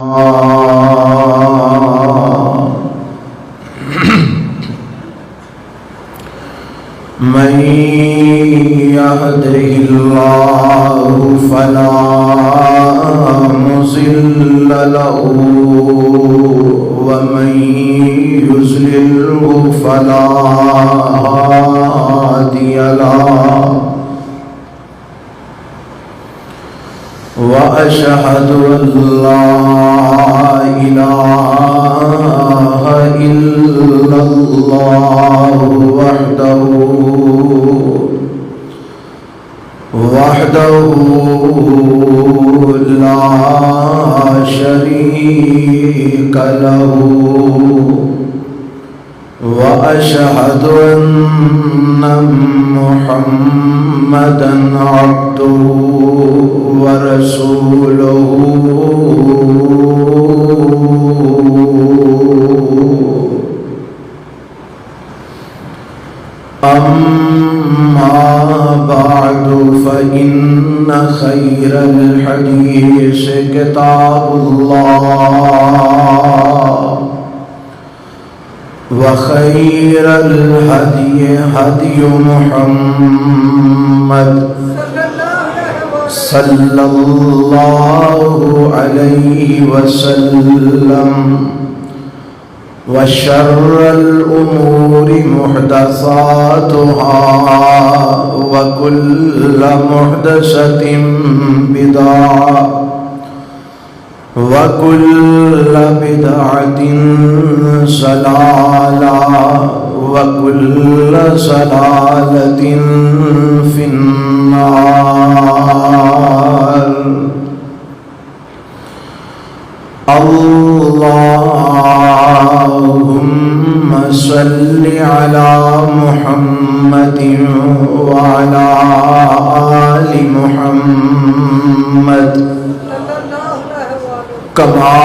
من يهده الله فلا مضل له ومن يضلله فلا هادي له وأشهد أن لا إله إلا الله وحده لا شريك له وأشهد أن محمدًا عبده ورسوله أما بعد فإن خير الحديث كتاب الله وخير الهدي هدي محمد صلى الله عليه وسلم وشر الأمور محدثاتها وكل محدثة بدعة وكل بدعة ضلالة وكل ضلالة في النار. اللهم صل على محمد وعلى آل محمد كما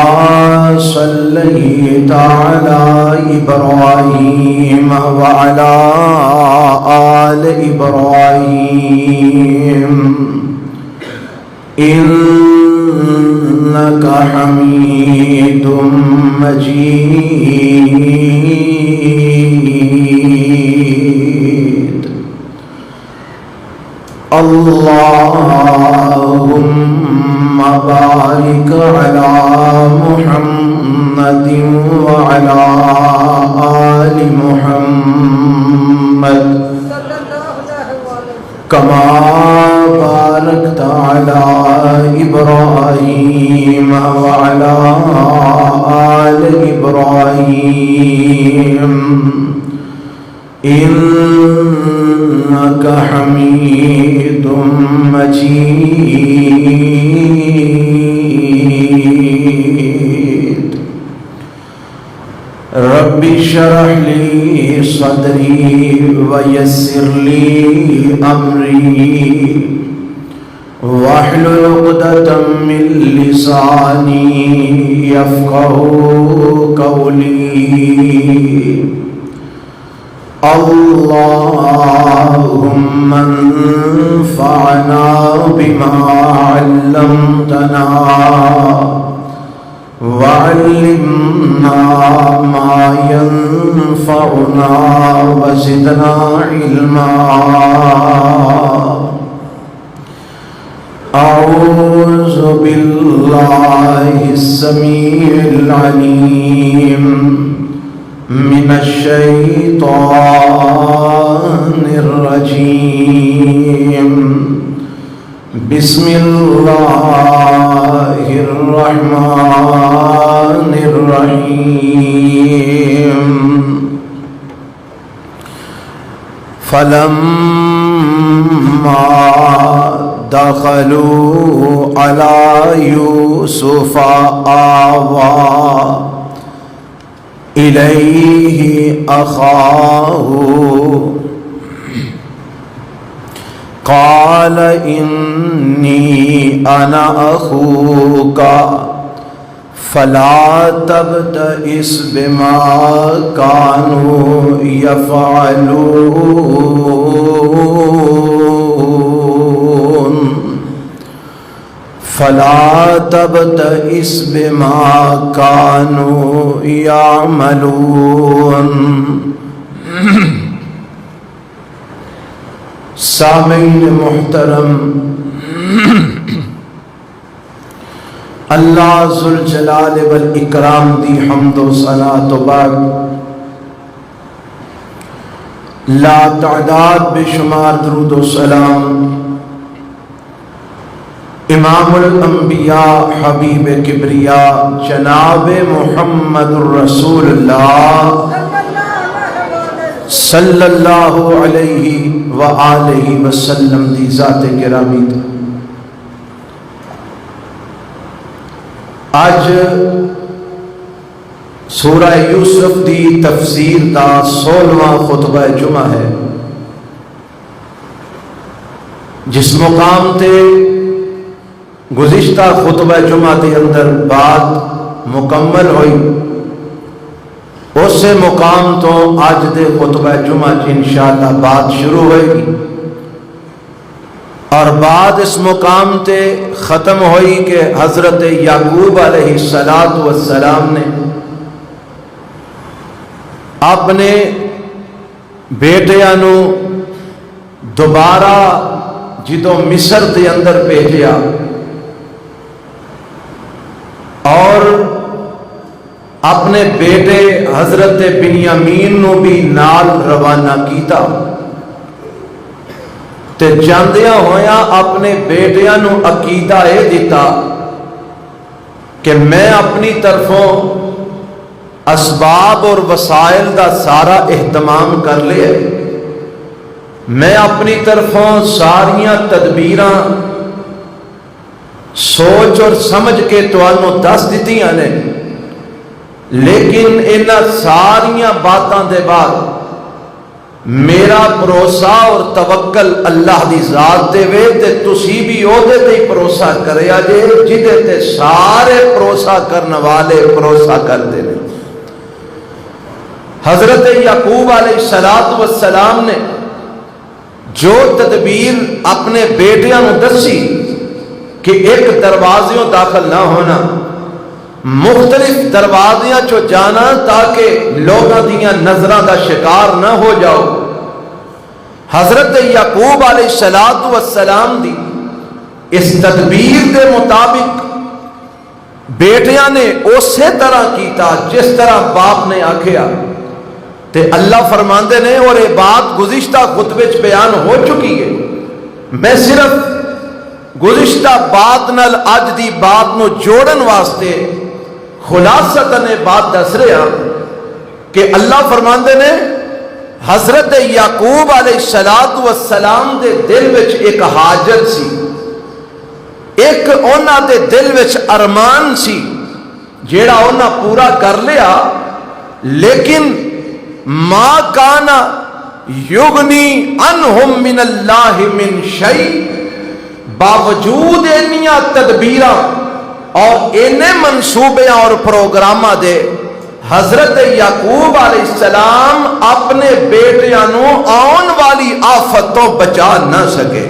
صليت على إبراهيم وعلى آل إبراهيم إنك حميد مجيد. اللهم بارك على محمد وعلى آل محمد كما باركت على إبراهيم وعلى آل إبراهيم إنك حميد مجيد. رب اشرح لي صدري ويسر لي أمري واحلل عقدة من لساني يفقهوا قولي. اللهم انفعنا بما علمتنا وعلمنا ما ينفعنا وزدنا علما. أعوذ بالله السميع العليم من الشيطان الرجيم. بسم الله الرحمن الرحيم. فلما دخلوا على يوسف آوى إليه أخاه قال إني أنا أخوك فلا تبتئس بما كانوا يفعلون فلا تبتئس بما كانوا يعملون۔ سامعین محترم، اللہ ذوالجلال والاکرام دی حمد و ثنا تو بعد لا تعداد بے شمار درود و سلام امام الانبیاء حبیب کبریا جناب محمد الرسول اللہ صلی اللہ علیہ وآلہ وسلم دی ذات گرامی تھی۔ آج سورہ یوسف دی تفسیر دا 16واں خطبہ جمعہ ہے، جس مقام تے گزشتہ خطبہ جمعہ دے اندر بات مکمل ہوئی، اس مقام تو آج دے خطبہ جمعہ انشاءاللہ بات شروع ہوئے گی، اور بعد اس مقام تے ختم ہوئی کہ حضرت یعقوب علیہ السلام نے اپنے بیٹیاں نو دوبارہ جدوں مصر دے اندر بھیجیا اور اپنے بیٹے حضرت بنیامین نو بھی نال روانہ کیتا، تے جاندیاں ہویا اپنے بیٹیاں نو عقیدہ اے دیتا کہ میں اپنی طرفوں اسباب اور وسائل دا سارا اہتمام کر لیا، میں اپنی طرفوں ساریاں تدبیراں سوچ اور سمجھ کے تانوں دس دتیاں نے، لیکن انہاں ساریاں باتاں دے بعد میرا بھروسہ اور توکل اللہ دی ذات دے وے تے تسی بھی او دے تے بھروسہ کریا جے جدے تے سارے بھروسہ کرنے والے بھروسہ کر دے نے۔ حضرت یعقوب علیہ السلام نے جو تدبیر اپنے بیٹیاں نو دسی کہ ایک دروازیوں داخل نہ ہونا، مختلف دروازیاں چو جانا تاکہ لوگاں دیاں نظراں دا شکار نہ ہو جاؤ، حضرت یعقوب علیہ السلام دی اس تدبیر دے مطابق بیٹیاں نے اسی طرح کیتا جس طرح باپ نے آکھیا، تے اللہ فرماندے نے اور یہ بات گزشتہ خطبے چ بیان ہو چکی ہے، میں صرف گزشتہ بات نال اج دی بات نو جوڑن واسطے خلاصتاً بات دس رہا کہ اللہ فرماندے نے حضرت یعقوب علیہ السلام دے دل وچ ایک حاجت سی، ایک انہاں دے دل وچ ارمان سی جیڑا انہاں پورا کر لیا، لیکن ما کانا یغنی عنہم من اللہ من شیء، باوجود انیاں تدبیراں اور انہیں منصوبے اور پروگرامہ دے حضرت یعقوب علیہ السلام اپنے بیٹیاں نو آن والی آفتوں بچا نہ سکے،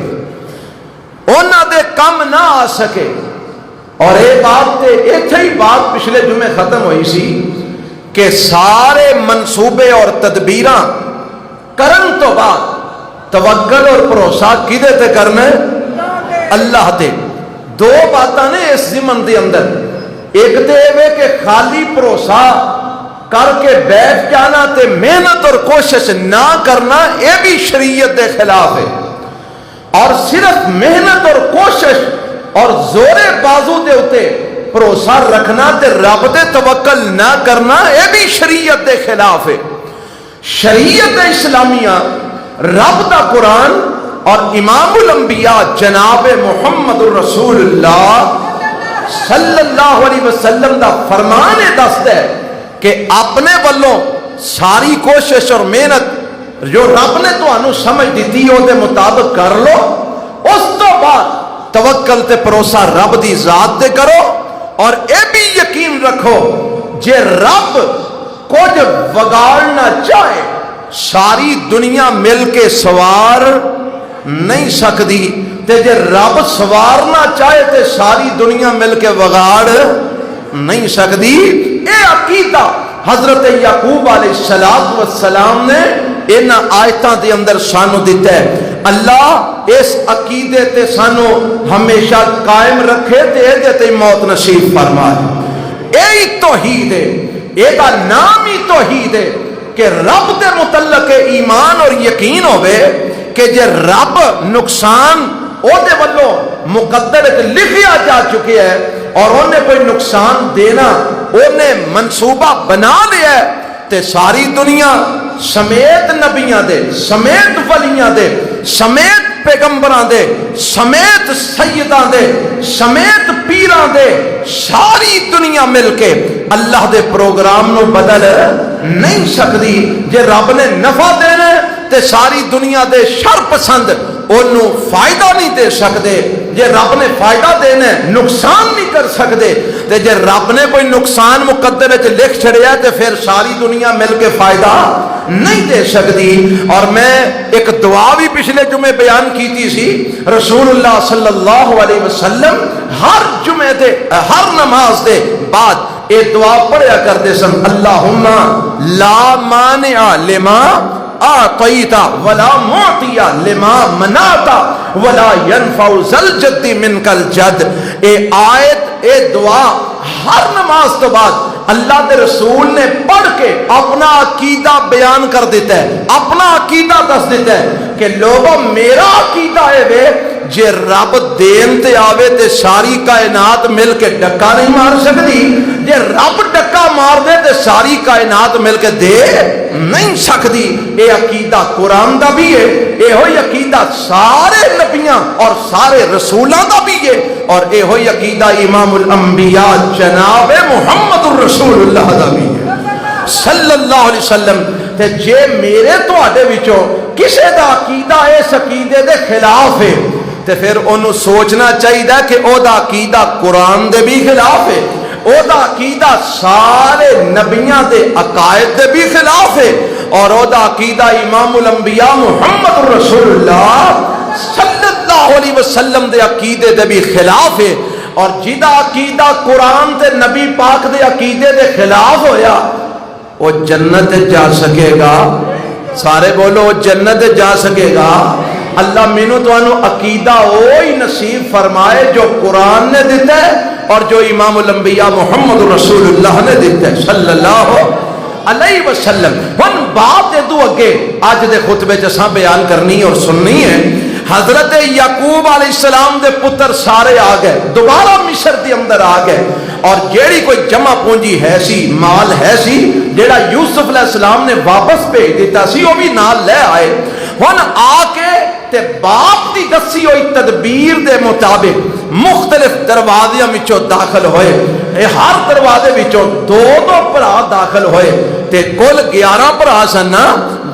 انہاں دے کم نہ آ سکے۔ اور ایک بات تے ایتھے ہی بات پچھلے جمعے ختم ہوئی سی کہ سارے منصوبے اور تدبیراں کرن تو بعد توکل اور بھروسہ کدے تے کرنا ہے؟ اللہ تے۔ دو باتاں نے اس زمن دے اندر، ایک تے وے کہ خالی بھروسہ کر کے بیٹھ جانا تے محنت اور کوشش نہ کرنا، یہ بھی شریعت دے خلاف ہے، اور صرف محنت اور کوشش اور زور بازو دے اتے بھروسہ رکھنا تے رب دے توکل نہ کرنا، یہ بھی شریعت دے خلاف ہے۔ شریعت اسلامیہ، رب دا قرآن اور امام الانبیاء جناب محمد الرسول اللہ صلی اللہ علیہ وسلم دا فرمان دستا ہے کہ اپنے والوں ساری کوشش اور محنت جو رب نے تانوں سمجھ دیتی ہو دے مطابق کر لو، اس تو بعد توکل تے بھروسہ رب دی ذات تے کرو، اور اے بھی یقین رکھو جے رب کچھ وگاڑنا چاہے ساری دنیا مل کے سوار نہیں سکتی، تے جے رب سوارنا چاہے تے ساری دنیا مل کے وگاڑ نہیں سکتی. اے عقیدہ حضرت یعقوب علیہ السلام نے ان آیتاں دے اندر سانو دیتا ہے. اللہ اس عقیدے تے سانو ہمیشہ قائم رکھے تے اے تے موت نصیب فرمائے. اے توحید ہے, اے دا نام ہی توحید ہے کہ رب دے متعلق ایمان اور یقین ہوئے کہ جے رب نقصان او دے والوں مقدر لکھیا جا چکے ہے اور انہیں کوئی نقصان دینا انہیں منصوبہ بنا لیا ہے تے ساری دنیا سمیت نبیاں دے, سمیت ولیاں دے, سمیت پیغمبراں دے, سمیت سیداں دے, سمیت پیراں دے, ساری دنیا مل کے اللہ دے پروگرام نو بدل نہیں سکتی. جے رب نے نفع دینا تے ساری دنیا دے شر پسند انہوں فائدہ نہیں دے سکتے. جے رب نے فائدہ دینا نقصان نہیں کر سکتے. تے جے رب نے کوئی نقصان مقدر وچ لکھ چھڑیا تے پھر ساری دنیا مل کے فائدہ نہیں دے سکتی. اور میں ایک دعا بھی پچھلے جمعے بیان کیتی سی. رسول اللہ صلی اللہ علیہ وسلم ہر جمعے دے ہر نماز دے بعد یہ دعا پڑھیا کرتے سن, اللہم لا مانع لما اعطیت ولا معطی لما منعت ولا ينفع ذا الجد منک الجد. اے آیت اے دعا ہر نماز تو بعد اللہ دے رسول نے پڑھ کے اپنا عقیدہ بیان کر دیتا ہے, اپنا عقیدہ دس دیتا ہے کہ لوگوں میرا عقیدہ ہے وے جے رب دین تے آوے تے ساری کائنات مل کے ڈکا نہیں مار سکتی. جے رب ڈکا مار دے تے ساری کائنات مل کے دے نہیں سکتی. اے عقیدہ قرآن دا بھی ہے, اے ہوئی عقیدہ سارے نبیاں اور سارے رسولاں دا بھی ہے, اور اے ہوئی عقیدہ امام الانبیاء جناب محمد الرسول اللہ دا بھی ہے صلی اللہ علیہ وسلم. تے جے میرے تو آڈے وچوں کسے دا عقیدہ اس عقیدے دے خلاف ہے تے پھر انہوں سوچنا چاہیے کہ او دا عقیدہ قرآن دے بھی خلاف ہے, او دا عقیدہ سارے نبیاں دے عقائد دے بھی خلاف ہے, اور او دا عقیدہ امام الانبیاء محمد رسول اللہ صلی اللہ علیہ وسلم دے عقیدے دے بھی خلاف ہے. اور جدا عقیدہ قرآن تے نبی پاک دے عقیدے دے خلاف ہویا وہ جنت جا سکے گا. سارے بولو وہ جنت جا سکے گا. اللہ مینو تو انو عقیدہ وہی نصیب فرمائے جو قرآن نے دیتا ہے اور جو امام الانبیاء محمد رسول اللہ نے دیتا ہے صلی اللہ علیہ وسلم. ہن بات دو اگے آج دے خطبے جساں بیان کرنی اور سننی ہے. حضرت یعقوب علیہ السلام دے پتر سارے آ گئے, دوبارہ مصر دے اندر آ گئے, اور جیڑی کوئی جمع پونجی ہے سی, مال ہے سی, جیڑا یوسف علیہ السلام نے واپس بھیج دیتا سی وہ بھی نال لے آئے. ہن آ کے تے باپ دی دسی ہوئی تدبیر دے مطابق مختلف دروازیاں وچوں داخل ہوئے. اے ہر دروازے وچوں دو دو بھرا داخل ہوئے تے کل 11 بھرا سن.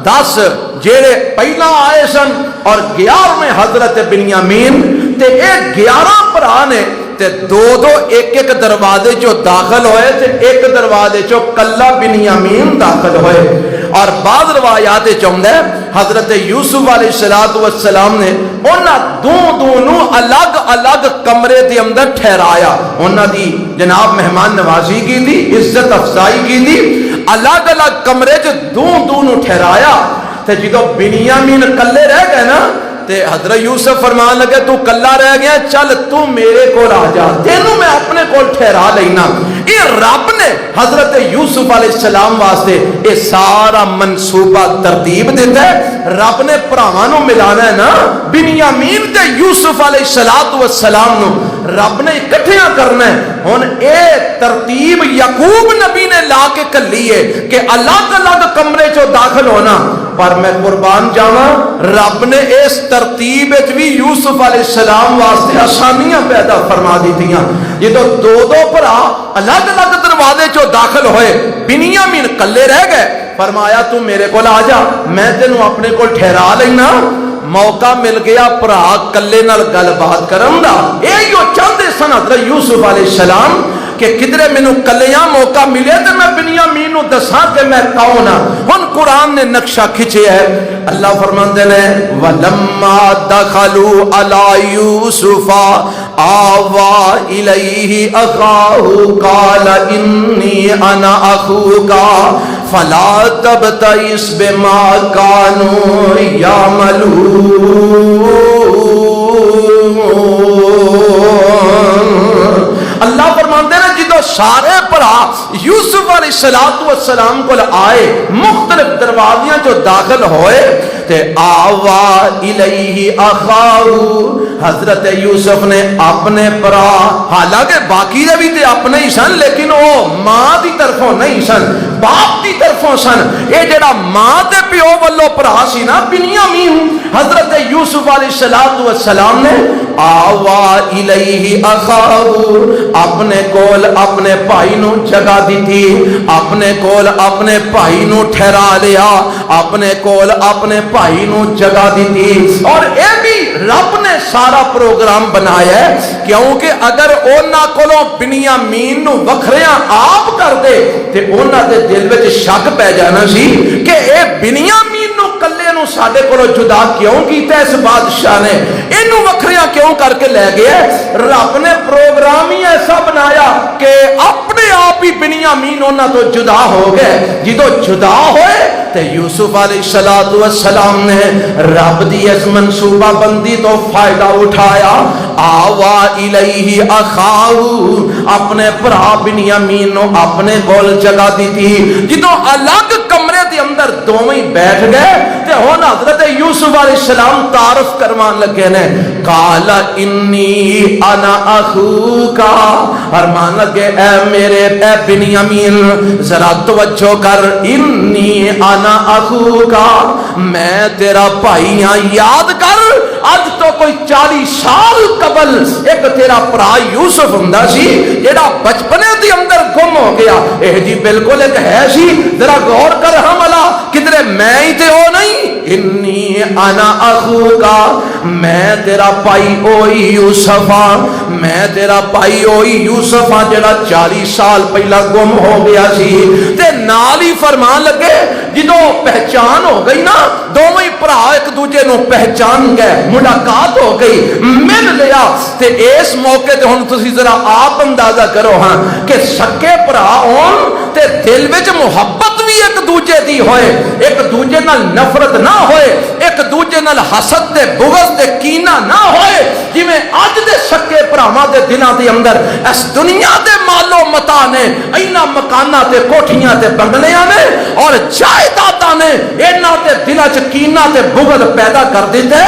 10 جیڑے پہلا آئے سن اور 11ویں حضرت بنیامین تے اے 11 بھرا نے تے دو دو ایک ایک دروازے چو داخل ہوئے تے ایک دروازے چو کلا بنیامین داخل ہوئے. اور بعض روایات چاہتا ہے حضرت یوسف علیہ السلام نے انہاں دونوں الگ الگ کمرے دے اندر ٹھہرایا. انہاں دی جناب مہمان نوازی کی تھی, عزت افزائی کی تھی, الگ الگ کمرے چ دونوں ٹھہرایا. تے جدو بنیامین کلے رہ گئے نا تے حضرت یوسف فرمان لگے تو کلا رہ گیا, چل تو میرے کو آ جا, تینوں میں اپنے کو ٹھہرا لینا. یہ رب نے حضرت یوسف علیہ السلام واسطے یہ سارا منصوبہ ترتیب دیتا ہے. رب نے پراوانوں ملانا ہے نا, بنیامین تے یوسف علیہ السلام نو رب نے اکٹھیاں کرنا ہے. ہن اے ترتیب یعقوب نبی نے لا کے کلی ہے کہ الگ الگ کمرے چو داخل ہونا, پر میں قربان جاواں رب نے اس ترتیب وچ بھی یوسف علیہ السلام واسطے آسانیاں پیدا فرما دیتیاں. جدو دو بھرا الگ الگ دروازے چو داخل ہوئے, بنیامین کلے رہ گئے, فرمایا تو میرے کو آ جا, میں تینوں اپنے کو ٹھہرا لینا. موقع مل گیا بھرا کلے نال گل بات کرن دا. اے جو چاہتے سن حضرت یوسف علیہ السلام کہ کدرے مینوں کلیاں موقع ملے تے میں بنیامین نوں دساں کہ میں کون ہاں۔ ہن قرآن نے نقشہ کھچیا ہے، اللہ فرماندے نے وَلَمَّا دَخَلُوا عَلَى يُوسُفَ آوَى إِلَيْهِ أَخَاهُ قَالَ إِنِّي أَنَا أَخُوكَ فَلَا تَبْتَئِسْ بِمَا كَانُوا يَعْمَلُونَ۔ اللہ فرماندے نے جدو سارے بھرا یوسف علیہ السلام کو آئے، مختلف دروازیاں جو داخل ہوئے تے آوا الیہ اخاہو، حضرت یوسف نے اپنے پرا، حالانکہ باقی دے بھی تے اپنے ہی سن لیکن وہ ماں دی طرفوں نہیں سن، باپ دی طرفوں سن۔ اے جڑا ماں تے پیو والو پرا سی نا بنیامین، حضرت یوسف علیہ السلام نے آوا الیہ اخاہو، اپنے کول اپنے بھائی نو جگہ دیتی، اپنے کول اپنے بھائی نو ٹھہرا لیا، اپنے کول اپنے بھائی نو جگہ دیتی۔ اور اے بھی رب نے سارا پروگرام بنایا ہے، کیونکہ اگر اونا کولوں بنیامین نو وکھریاں آپ کر دے تے اونا دے دل وچ شک پہ جانا سی کہ اے بنیامین نو کلے نو ساڈے کولوں جدا کیوں کیتا اس بادشاہ نے، اینو وکھریاں کیوں کر کے لے گیا۔ رب نے پروگرام ہی ایسا بنایا کہ اپنے آپ ہی بنیامین اونا تو جدا ہو گئے۔ جدو جدا ہوئے تے یوسف علیہ السلام نے رب دی اس منصوبہ بندی تو فائدہ اٹھایا، آوا الیہ اخاہو، اپنے برا بنیامین نو اپنے کول جگہ دیتی۔ جدو الگ کمرے دے اندر دوویں بیٹھ گئے تے ہن حضرت یوسف علیہ السلام تعارف کروان لگے نے، قال انی انا اخوکا، فرمان لگے اے میرے اے بنیامین ذرا توجہ کر، انی انا اخوکا، میں تیرا بھائی ہاں، یاد کر اج تو کوئی 40 سال قبل ایک تیرا پرا یوسف ہوندا سی جیڑا بچپنے دے اندر گم ہو گیا۔ اے جی بالکل ایک ہے سی، ذرا غور کر حملہ کدھر میں ہی تے او نہیں، انی انا اخوکا، میں تیرا بھائی اوہی یوسف ہاں، میں تیرا بھائی اوہی یوسف ہاں جڑا 40 سال پہلا گم ہو گیا سی۔ تے نال ہی فرمان لگے جدو پہچان ہو گئی نا، دونوں ہی بھرا ایک دوجے نو پہچان گئے، ملاقات ہو گئی، مل لیا تے اس موقع تے ہن تسی ذرا آپ اندازہ کرو ہاں کہ سکے بھرا ہون تے دل وچ محبت بھی ایک دوجے دی ہوئے، ایک دوجے نال نفرت نہ ہوئے، ایک دوجے نال حسد تے بغض تے کینہ نہ ہوئے، جویں اج دے سکے بھراواں دے دلاں دے اندر اس دنیا دے مالو متا نے، ایناں مکاناں تے کوٹھیاں تے بنگلیاں نے اور جائیداداں نے انہاں دے دلاں چ کینہ تے بغض پیدا کر دتے،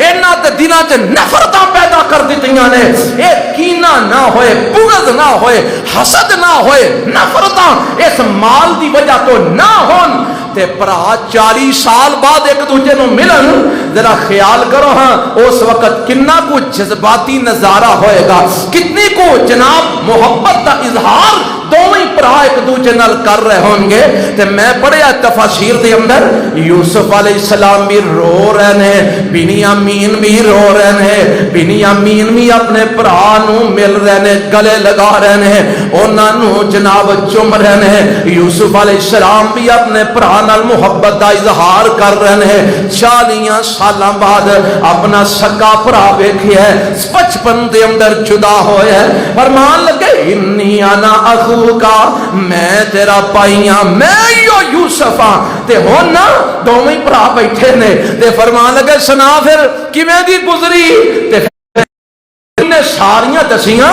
انہاں دے دلاں چ نفرتاں پیدا کر دتیاں نے۔ اے کینہ نہ ہوئے، بغض نہ ہوئے، حسد نہ ہوئے، نفرتاں اس مال دی وجہ تو نہ ہون تے پرا 40 سال بعد ایک دوجے نو ملن، ذرا خیال کرو ہاں اس وقت کتنا کو جذباتی نظارہ ہوئے گا، کتنی کو جناب محبت کا اظہار دونوں پرا ایک دوجے نال کر رہے ہوں گے۔ تے میں پڑھیا تفاسیر دے اندر یوسف علیہ السلام بھی رو رہے ہیں، بنیامین بھی رو رہے ہیں، بنیامین بھی اپنے پرا نو مل رہے ہیں، گلے لگا رہے ہیں، انہاں نو جناب چم رہے ہیں۔ یوسف علیہ السلام بھی اپنے پرا نال محبت دا اظہار کر رہے ہیں۔ 40 سالاں بعد اپنا سکا پرا ویکھیا ہے، 55 دے اندر جدا ہوئے ہیں، فرمان لگے انی انا اخوکا، میں تیرا بھائی ہاں، میں یوسف ہاں۔ تے ہن نا دوویں بھرا بیٹھے نے تے فرمان لگے سنا پھر کیویں دی گزری، تے نے ساریاں دسیاں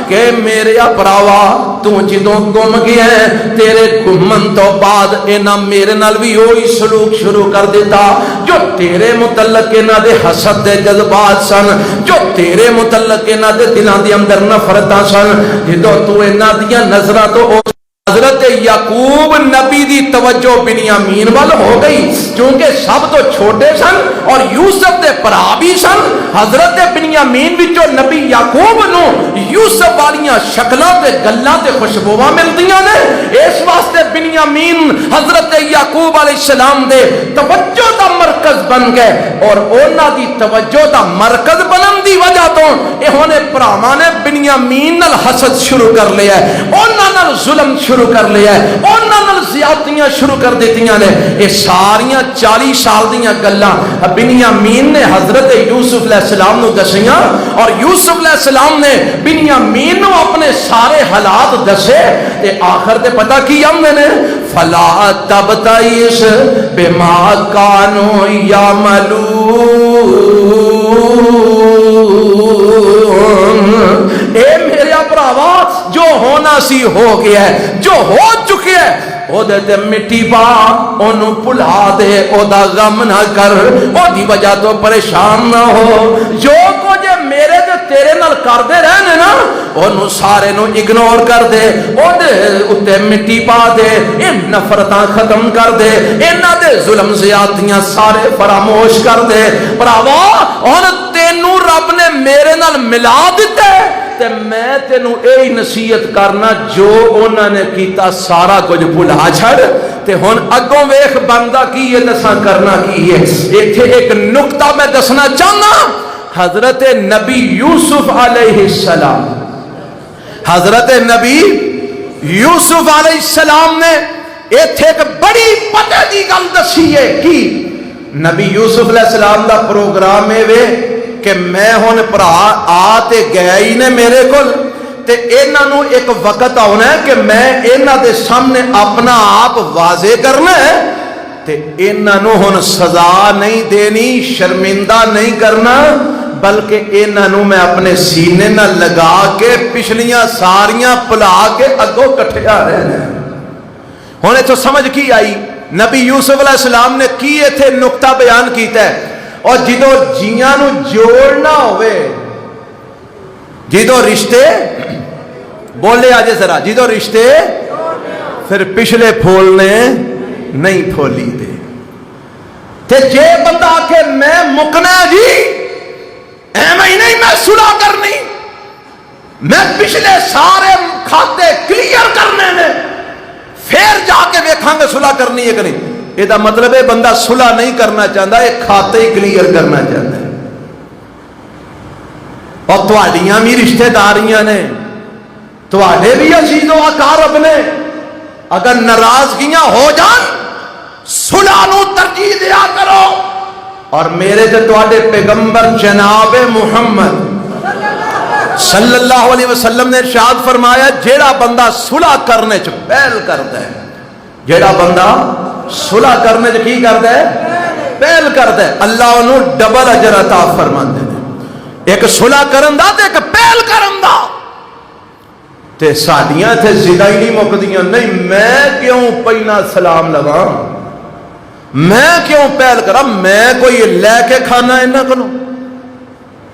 کہ میرے پراوا تو جدوں گم گیا ہے، تیرے گمن تو بعد انہاں میرے نال بھی وہی سلوک شروع کر دیتا جو تیرے متعلق انہاں دے حسد دے جذبات سن، جو تیرے متعلق انہاں دے دلاں دے اندر نفرتاں سن، جدوں تو انہاں دیاں نظراں تو حضرت یعقوب نبی دی توجہ بنیامین وال ہو گئی کیونکہ سب تو چھوٹے سن اور یوسف دے بھرا بھی سن. حضرت بنیامین وچوں نبی یعقوب نو یوسف والیاں شکلاں تے گلاں تے خوشبوواں ملدیاں نے. اس واسطے بنیامین حضرت یعقوب علیہ السلام دے توجہ دا مرکز بن گئے اور انہاں دی توجہ دا مرکز بنن دی وجہ تو انہوں نے بھراواں نے بنیامین نال حسد شروع کر لیا ہے, انہاں نال ظلم شروع کر لیا ہے, انہاں نال زیادتیاں شروع کر دیتیاں نے. یہ ساریاں 40 سال دیاں گلاں بنیامین نے حضرت یوسف علیہ السلام نو دسیاں اور یوسف علیہ السلام نے بنیامین نو اپنے سارے حالات دسے. تے آخر تے پتہ کی آمدے نے فلا تبتئس بما کانوا یعملون. اے میرے بھراوا جو ہونا سی ہو گیا ہے, جو ہو چکے ہے او دے تے مٹی پا, اونوں بھلا دے, او دا غم نہ کر, او دی وجہ تو پریشان نہ ہو. جو کچھ میرے تے تیرے نال کردے رہنے نا اونوں سارے نو اگنور کر دے, او دے اُتے مٹی پا دے, اے نفرتاں ختم کر دے, انہاں دے ظلم زیادتیاں سارے فراموش کر دے. بھراوا ہن تینوں رب نے میرے نال ملا دتا ہے تے میں تینوں اے نصیحت کرنا جو انہاں نے کیتا سارا کچھ بھلا چھڑ تے ہن اگوں ویکھ بندہ کی ہے دساں کرنا کی ہے. ایتھے ایک نقطہ میں دسنا چاہنا. حضرت نبی یوسف علیہ السلام, حضرت نبی یوسف علیہ السلام نے ایتھے ایک بڑی پتے دی گل دسی ہے. کی نبی یوسف علیہ السلام دا پروگرام ہے وے کہ میں ہن بھرا آ تے گیا ہی نے میرے کول تے انہاں نو ایک وقت آنا ہے کہ میں انہاں دے سامنے اپنا آپ واضح کرنا ہے تے انہاں نو ہن سزا نہیں دینی, شرمندہ نہیں کرنا, بلکہ انہاں نو میں اپنے سینے نہ لگا کے پچھلیاں ساریاں پلا کے اگوں کٹھیا رہنا ہے. ہن ایتھوں سمجھ کی آئی نبی یوسف علیہ السلام نے کی ایتھے نقطہ بیان کیتا ہے. اور جدو جیاں نو جوڑنا ہوئے, جدو رشتے بولے آجے ذرا, جدو رشتے پھر پچھلے پھولنے نہیں پھولی دے. تے جے بندہ آکے میں مکنا جی ایویں ہی نہیں, میں صلح کرنی, میں پچھلے سارے کھاتے کلیئر کرنے نے پھر جا کے ویکھاں گے صلح کرنی ہے کہ نہیں. یہ دا مطلب ہے بندہ صلح نہیں کرنا چاہتا, یہ کھاتے ہی کلیئر کرنا چاہتا ہے. اور تہاڈیاں بھی رشتہ داریاں نے, تہاڈے بھی عزیز و اقارب نے, اگر ناراضگیاں ہو جان صلح نو ترجیح دیا کرو. اور میرے تے تہاڈے پیغمبر جناب محمد صلی اللہ علیہ وسلم نے ارشاد فرمایا جیڑا بندہ صلح کرنے چ پہل کرتا ہے, جیڑا بندہ صلح کرنے چ کی کرتا ہے, پہل کرتا ہے, اللہ انہوں ڈبل اجر عطا فرماندے نے. ایک صلح کرن دا تے ایک پہل کرن دا. تے ساڈیاں تے زدہ ہی نہیں مکدیاں, نہیں میں کیوں پہلا سلام لگاں, میں کیوں پہل کرا, میں کوئی لے کے کھانا انہاں کولوں,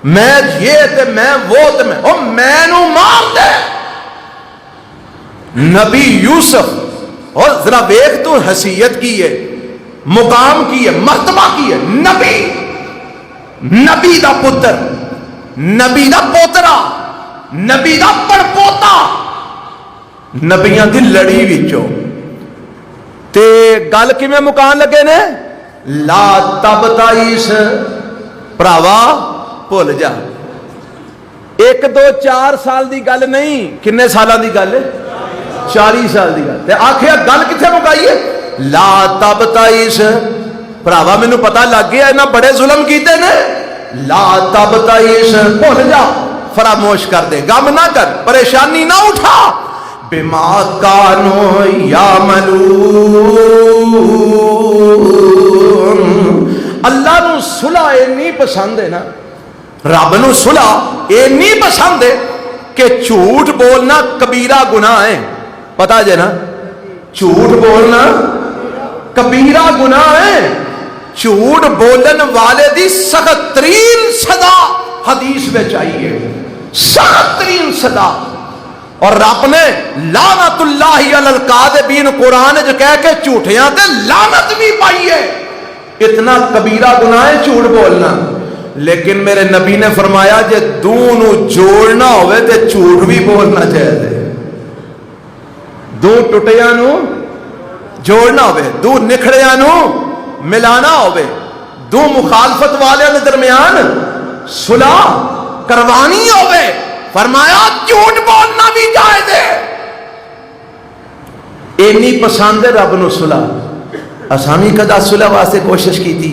میں یہ تے میں وہ تے میں, او میں نو مار دے. نبی یوسف اور ذرا ویکھ تو حیثیت کی ہے, مقام کی ہے, مرتبہ کی ہے. نبی, نبی دا پتر, نبی دا پوترا, نبی دا پڑپوتا, نبیاں دی لڑی وچوں تے گل کیویں مکان لگے نے, لا تبتئس, بھراوا بھول جا. 1 2 4 سال دی گل نہیں, کنے سالاں دی گل ہے, 40 سال دی گل. تے آخیا گل کتنے مکائی ہے, لا تبتئس. بھراوا مینوں پتہ لگ گیا انہاں بڑے ظلم کیتے نے, لا تبتئس, بھول جا, فراموش کر دے, غم نہ کر, پریشانی نہ اٹھا. بما کانوا یعملون. اللہ نو صلح اینی پسند ہے نا, رب نو صلح اینی پسند ہے کہ جھوٹ بولنا کبیرہ گناہ ہے. پتا جے نا, جھوٹ بولنا کبیرہ گناہ ہے. جھوٹ بولن والے دی سخت ترین سزا حدیث میں چاہیے, سخت ترین سزا. اور رب نے لعنت اللہ علی الکاذبین قرآن جو کہہ کے جھوٹیاں تے لعنت بھی پائی ہے. اتنا کبیرہ گناہ ہے جھوٹ بولنا. لیکن میرے نبی نے فرمایا جے دونوں جوڑنا ہوئے تے جھوٹ بھی بولنا چاہیے. دو ٹوٹیاں نو جوڑنا ہوئے, دو نکھڑیاں نو ملانا ہوئے, دو مخالفت والے کے درمیان صلح کروانی ہوئے, فرمایا جھوٹ بولنا بھی جائز ہے. اینی پسند ہے رب نو صلح. اساں بھی کدا صلح واسطے کوشش کی تھی.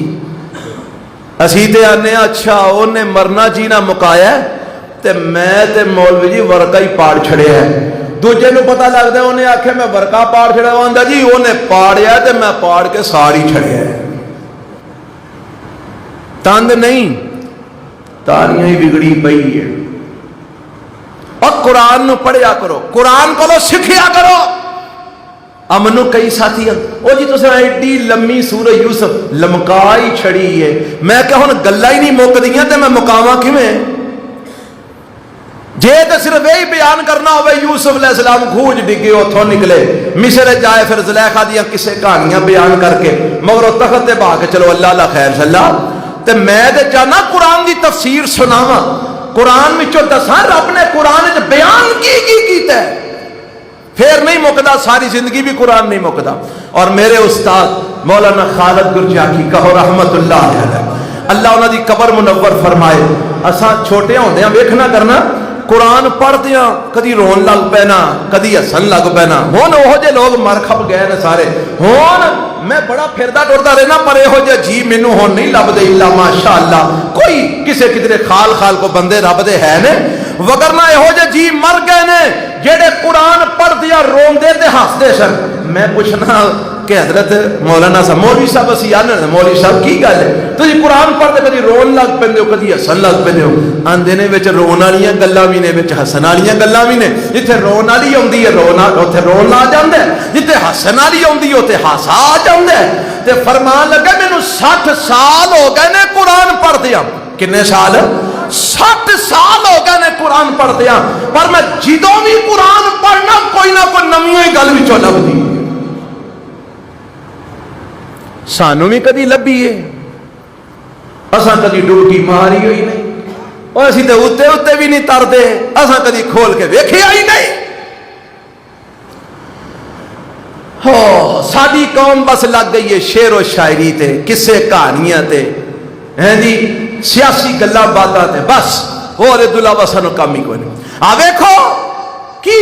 اسی تے آنے اچھا اونے مرنا جینا مکایا تے میں تے مولوی جی ورقہ ہی پاڑ چھڑیا ہے. دوجے نو پتہ لگدا ہے انہیں آکھے میں ورقہ پاڑ چھڑیا ہوندا جی اونے پاڑیا تے میں پاڑ کے ساری چھڑیا ہے. تاند نہیں, تاریاں ہی بگڑی پئی ہے. اور قرآن نو پڑھیا کرو, قرآن کو سکھیا کرو. امنو کئی ساتھی او جی تساں ایڈی لمبی سورہ یوسف لمکائی چھڑی ہے, میں کہ ہن گلاں ہی نہیں مک دیاں تے میں مکاواں کیویں؟ جے تے صرف یہی بیان کرنا ہوئے یوسف علیہ السلام کھوج ڈگے اتھوں نکلے مصر جائے پھر زلیخا دیاں کسے کہانیاں بیان کر کے مگر تخت تے بہا کے چلو اللہ اللہ خیر صلاح. تے میں تے چاہنا قرآن دی تفسیر سناواں, قرآن وچوں دساں رب نے قرآن وچ بیان کی کیتا ہے. پھر نہیں مکدا, ساری زندگی بھی قرآن نہیں مکدا. اور میرے استاد مولانا خالد گرجاکی کہو رحمت اللہ علیہ, اللہ انہاں دی قبر منور فرمائے. اساں چھوٹے ہوندیاں ویکھنا کرنا قرآن پڑھ دیاں کدی رون لگ پینا کدی ہسن لگ پینا. ہن اوہو جے لوگ مر کھپ گئے نے سارے. ہن میں بڑا پھردا ٹردا رہنا پر یہو جے جی مینوں ہن نہیں لبدے الا ماشاءاللہ. کوئی کسے کدرے خال خال کو بندے رب دے ہے نے, وگرنہ یہو جے جی مر گئے نے جڑے قرآن پڑھ دیا روندے تے ہسدے سن. میں پوچھنا کہ حضرت مولانا صاحب مولوی صاحب اسی آنے مولوی صاحب کی گل ہے تسی قرآن پڑھتے کدی رون لگ پیندے ہو کدی ہسن لگ پیندے ہو. آندے نے وچ رون والیاں گلاں وی نے وچ ہسن والیاں گلاں وی نے. جتھے رون والی ہوندی ہے رون اوتھے رون آ جاندا ہے, جتھے ہسن والی ہوندی ہے اوتھے ہاسا آ جاندا ہے. تے فرمان لگا مینوں 60 سال ہو گئے نے قرآن پڑھدیاں. کنے سال؟ 60 سال ہو گئے نے قرآن پڑھدیاں. پر میں جدوں بھی قرآن پڑھنا کوئی نہ کوئی نویں ہی گل وچوں لبدی. سانو بھی کدی لبھی ہے, اساں کدی ڈبکی ماری ہوئی نہیں, اور اسی تے اتے اتے بھی نہیں ترتے, اساں کدی کھول کے ویکھیا ہی نہیں. ہو ساری قوم بس لگ گئی ہے شعر و شاعری تے قصے کہانیاں تے ہیں جی سیاسی گلاں باتاں تے, بس اور ادھر علاوہ سانو کام ہی کوئی نہیں. آ ویکھو کی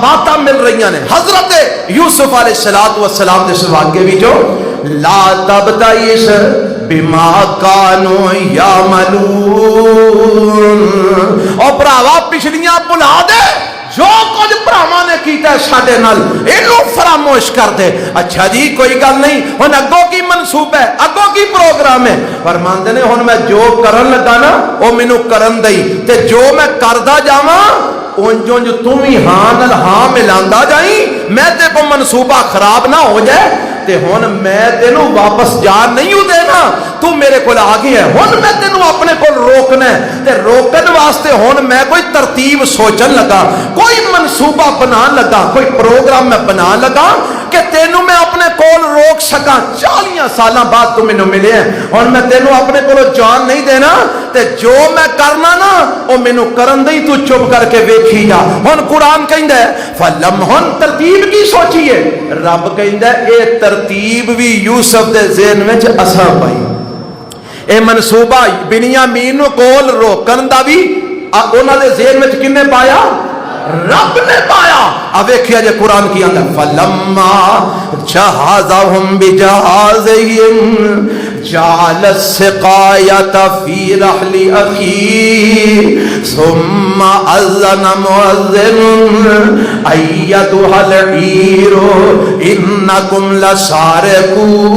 باتاں مل رہی نے حضرت یوسف علیہ السلام دے واقعے بھی جو لا تبتئس بما کانوا یعملون. او بھراوا پچھلیاں بھلا دے جو کچھ بھراواں نے کیتا ہے ساڈے نال اینو فراموش کر دے. اچھا جی کوئی گل نہیں, ہن اگوں کی منصوبہ ہے اگوں کی پروگرام ہے. فرماندے نے ہن میں جو کرن لگا نا او مینوں کرن دئی, تے جو میں کردا جاواں اونج اونج تم ہی ہاں نال ہاں ملاندا جائیں, میں تے کو منصوبہ خراب نہ ہو جائے. تے ہن میں تینوں واپس جان نہیں دینا, تو میرے کول آ گئی ہے, ہن میں تینوں اپنے کول روکنا ہے. تے روکن واسطے ہن میں کوئی ترتیب سوچن لگا, کوئی منصوبہ بنا لگا, کوئی پروگرام میں بنا لگا کہ تینوں میں اپنے کول روک سکاں. 40 سالاں بعد تو مینوں ملے ہیں, ہن میں تینوں اپنے کول جان نہیں دینا. تے جو میں کرنا نا او مینوں کرن دئی, تو چپ کر کے ویکھی جا. ہن قرآن کہندا ہے فلمحن ترتیب کی سوچیے, رب کہندا ہے اے ترتیب بھی یوسف دے ذہن وچ اساں پائی. اے منصوبہ بنیامین نو کول روکن دا بھی انہاں دے ذہن وچ کنے پایا؟ رب نے پایا. اب ویکھیا جے قرآن کی آندا فلما جہازہم بجہازہم جعل السقایۃ فی رحل اخی ثم اذن مؤذن ایتھا العیر انکم لسارقون.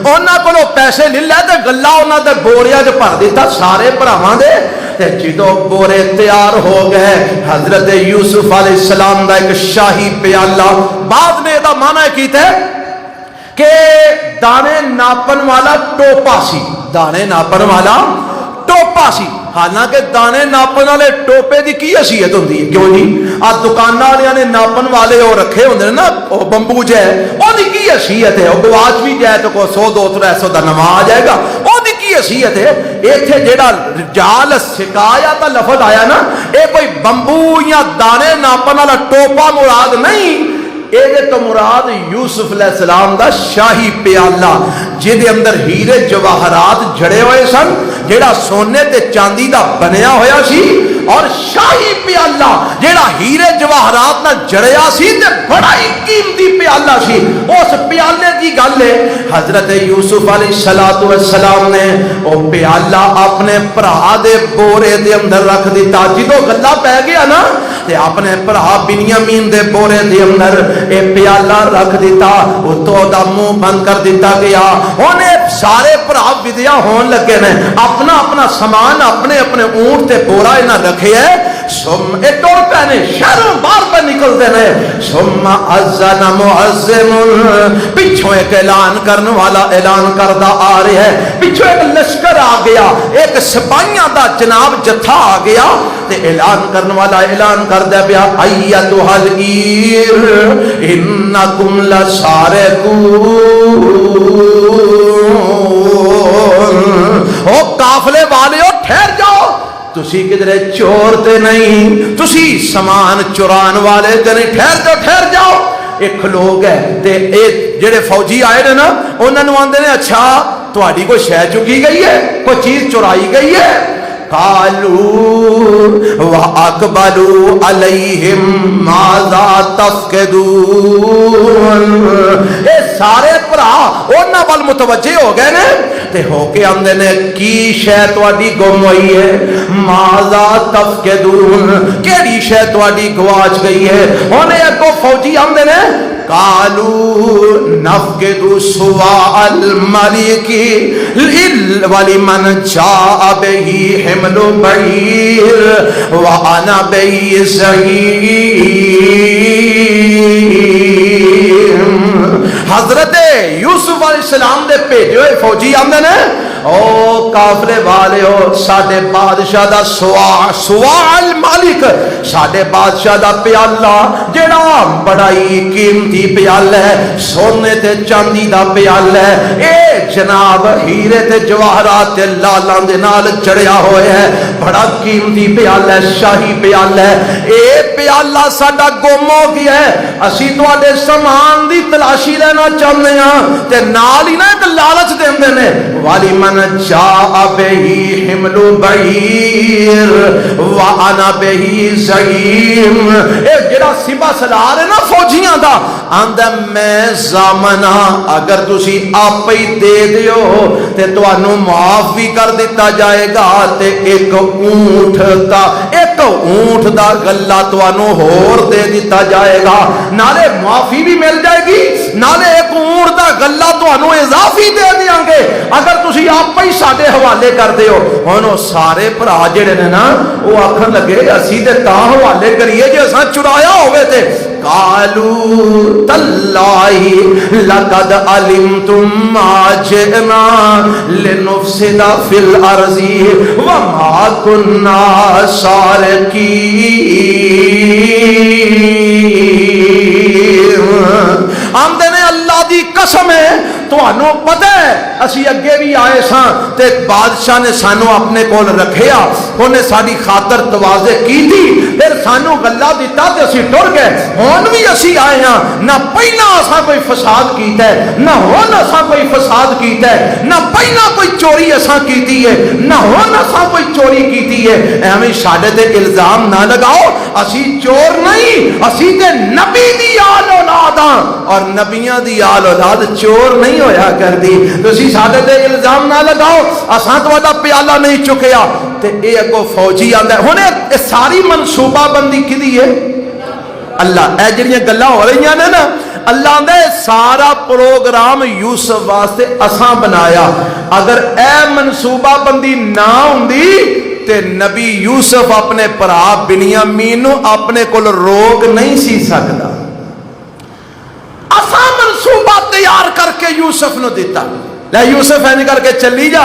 انہاں کولوں پیسے لے لے تے گلا انہاں دے بوریاں وچ بھر دیتا سارے بھراواں دے. جدو بورے تیار ہو گئے حضرت یوسف علیہ السلام دا ایک شاہی پیالہ, بعد نے دا معنی کیتا ہے کہ دانے ناپن والا ٹوپا سی, دانے ناپن والا ٹوپا سی. حالانکہ دانے ناپن والے ٹوپے دی کی حیثیت ہوندی ہے؟ کیوں جی آ دکاناں والے نے ناپن والے وہ رکھے ہوندے نے نا وہ بمبو جے او دی کی حیثیت ہے؟ وہ گواچ بھی جائے تو کو 100 200 دا نواں آ جائے گا. او دی کی حیثیت ہے؟ ایتھے جیڑا رجال سکایا تا لفظ آیا نا اے کوئی بمبو یا دانے ناپن والا ٹوپا مراد نہیں. یہ تو مراد یوسف علیہ السلام دا شاہی پیالہ جہدے اندر ہیرے جواہرات جڑے ہوئے سن, جیڑا سونے تے چاندی دا بنیا ہویا سی, اور شاہی پیالہ جیڑا ہیرے جواہرات نہ جڑیا سی تے بڑا ہی قیمتی پیالہ سی. اس پیالے دی گل ہے حضرت یوسف علیہ السلام نے وہ پیالہ اپنے بھرا دے بورے دے اندر رکھ دیتا. جدوں گلا پہ گیا نا تے اپنے بھرا بنیامین دے بورے دے اندر اے پیالہ رکھ دیتا, اتوں دا منہ بند کر دیتا گیا. انہیں سارے بھرا ودیا ہون لگے نے, اپنا اپنا سامان اپنے اپنے اونٹ تے بورا انہاں رکھے ہے. سم اے ٹور پہ نے شہروں باہر پہ نکلتے نے. ثم اذن مؤذن, پچھوں ایک اعلان کرنے والا اعلان کردہ آ رہا ہے, پچھوں ایک لشکر آ گیا, ایک سپاہیاں دا جناب جتھا آ گیا تے اعلان کرنے والا اعلان کردہ پیا ایتھا العیر انکم لسارقون. او قافلے والے ہو ٹھہر جاؤ, تسی کدھرے چور تے نہیں, تسی سامان چران والے تے نہیں, ٹھہر جاؤ. ایک لوگ ہے تے اے جڑے فوجی آئے نے نا انہاں نوں آندے نے اچھا تہاڈی کوئی شے چکی گئی ہے, کوئی چیز چرائی گئی ہے؟ قالوا واقبلوا علیہم ماذا تفقدون. اے سارے بھرا انہاں ول متوجہ ہو گئے نے تے ہو کے آندے نے کی شے تہاڈی گم ہوئی ہے؟ ماذا تفقدون, کیڑی شے تہاڈی گواچ گئی ہے؟ اونے اگوں فوجی آندے نے قالوا نفقد سواء الملك ولمن جاء به حمل بعير وانا به زعيم. حضرت یوسف علیہ السلام دے بھیجے ہوئے فوجی آندے نے او قافلے والے ہو, ساڈے بادشاہ دا سواء الملک, ساڈے بادشاہ دا پیالہ جڑا بڑا ہی قیمتی پیالہ ہے, سونے تے چاندی دا پیالہ ہے, اے جناب ہیرے تے جواہرات تے لالاں دے نال جڑیا ہویا ہے, بڑا قیمتی پیالہ ہے, شاہی پیالہ ہے. اے پیالہ ساڈا گم ہو گیا ہے, اسی تواڈے سامان دی تلاشی لینا چاہندے ہاں تے نال ہی نا ایک لالچ دیندے نے والی من جاء به حمل بعیر وانا به زعیم. اے جڑا سپاہ سالار ہے نا فوجیاں دا آندا میں ضامنہ اگر تسی آپ ہی دے دیو تے تانوں معاف بھی کر دیتا جائے گا تے ایک اونٹ دا گلا تانوں ہور دے دیتا جائے گا, نالے معافی بھی مل جائے گی, نالے ایک اونٹ دا گلا تانوں اضافی دے دیاں گے اگر تسی آپ ہی ساڈے حوالے کر دیو. ہن او سارے بھرا جڑے نے نا او آکھن لگے اسی تے تاں حوالے کریے جے اساں چرایا ہوے تے. قالوا تاللہ لقد علمتم ما جئنا لنفسد فی الارض وما كنا سارقین. آمدے نے اللہ دی قسم ہے تانوں پتہ ہے اسی اگے بھی آئے ساں تے بادشاہ نے سانو اپنے کول رکھیا, انہیں ساری خاطر تواضع کی تھی, پھر سانو گلا دیتا تے اسی ٹر گئے. ہن بھی اسی آئے ہاں, نہ پہلا اساں کوئی فساد کیتا ہے, نہ ہن اساں کوئی فساد کیتا ہے, نہ پہلا کوئی چوری اساں کیتی ہے, نہ ہن اساں کوئی چوری کیتی ہے. ایویں ساڈے تے الزام نہ لگاؤ, اسی چور نہیں, اسی تے نبی دی آل اولاد ہاں, اور نبیاں دی آل اولاد چور نہیں ہویا کردی. تسی ساڈے تے الزام نہ لگاؤ اساں تہاڈا پیالہ نہیں چکیا. تے اے اگوں فوجی آندا ہے. ہن اے ساری منصوبہ بندی کدی ہے؟ اللہ. اے جڑیاں گلاں ہو رہیاں نے نا اللہ آندا ہے سارا پروگرام یوسف واسطے اساں بنایا. اگر اے منصوبہ بندی نہ ہوندی تے نبی یوسف اپنے بھرا بنیامین نو اپنے کول روک نہیں سی سکدا. اساں منصوبہ تیار کر کے یوسف نو دیتا, لے یوسف این کر کے چلی جا,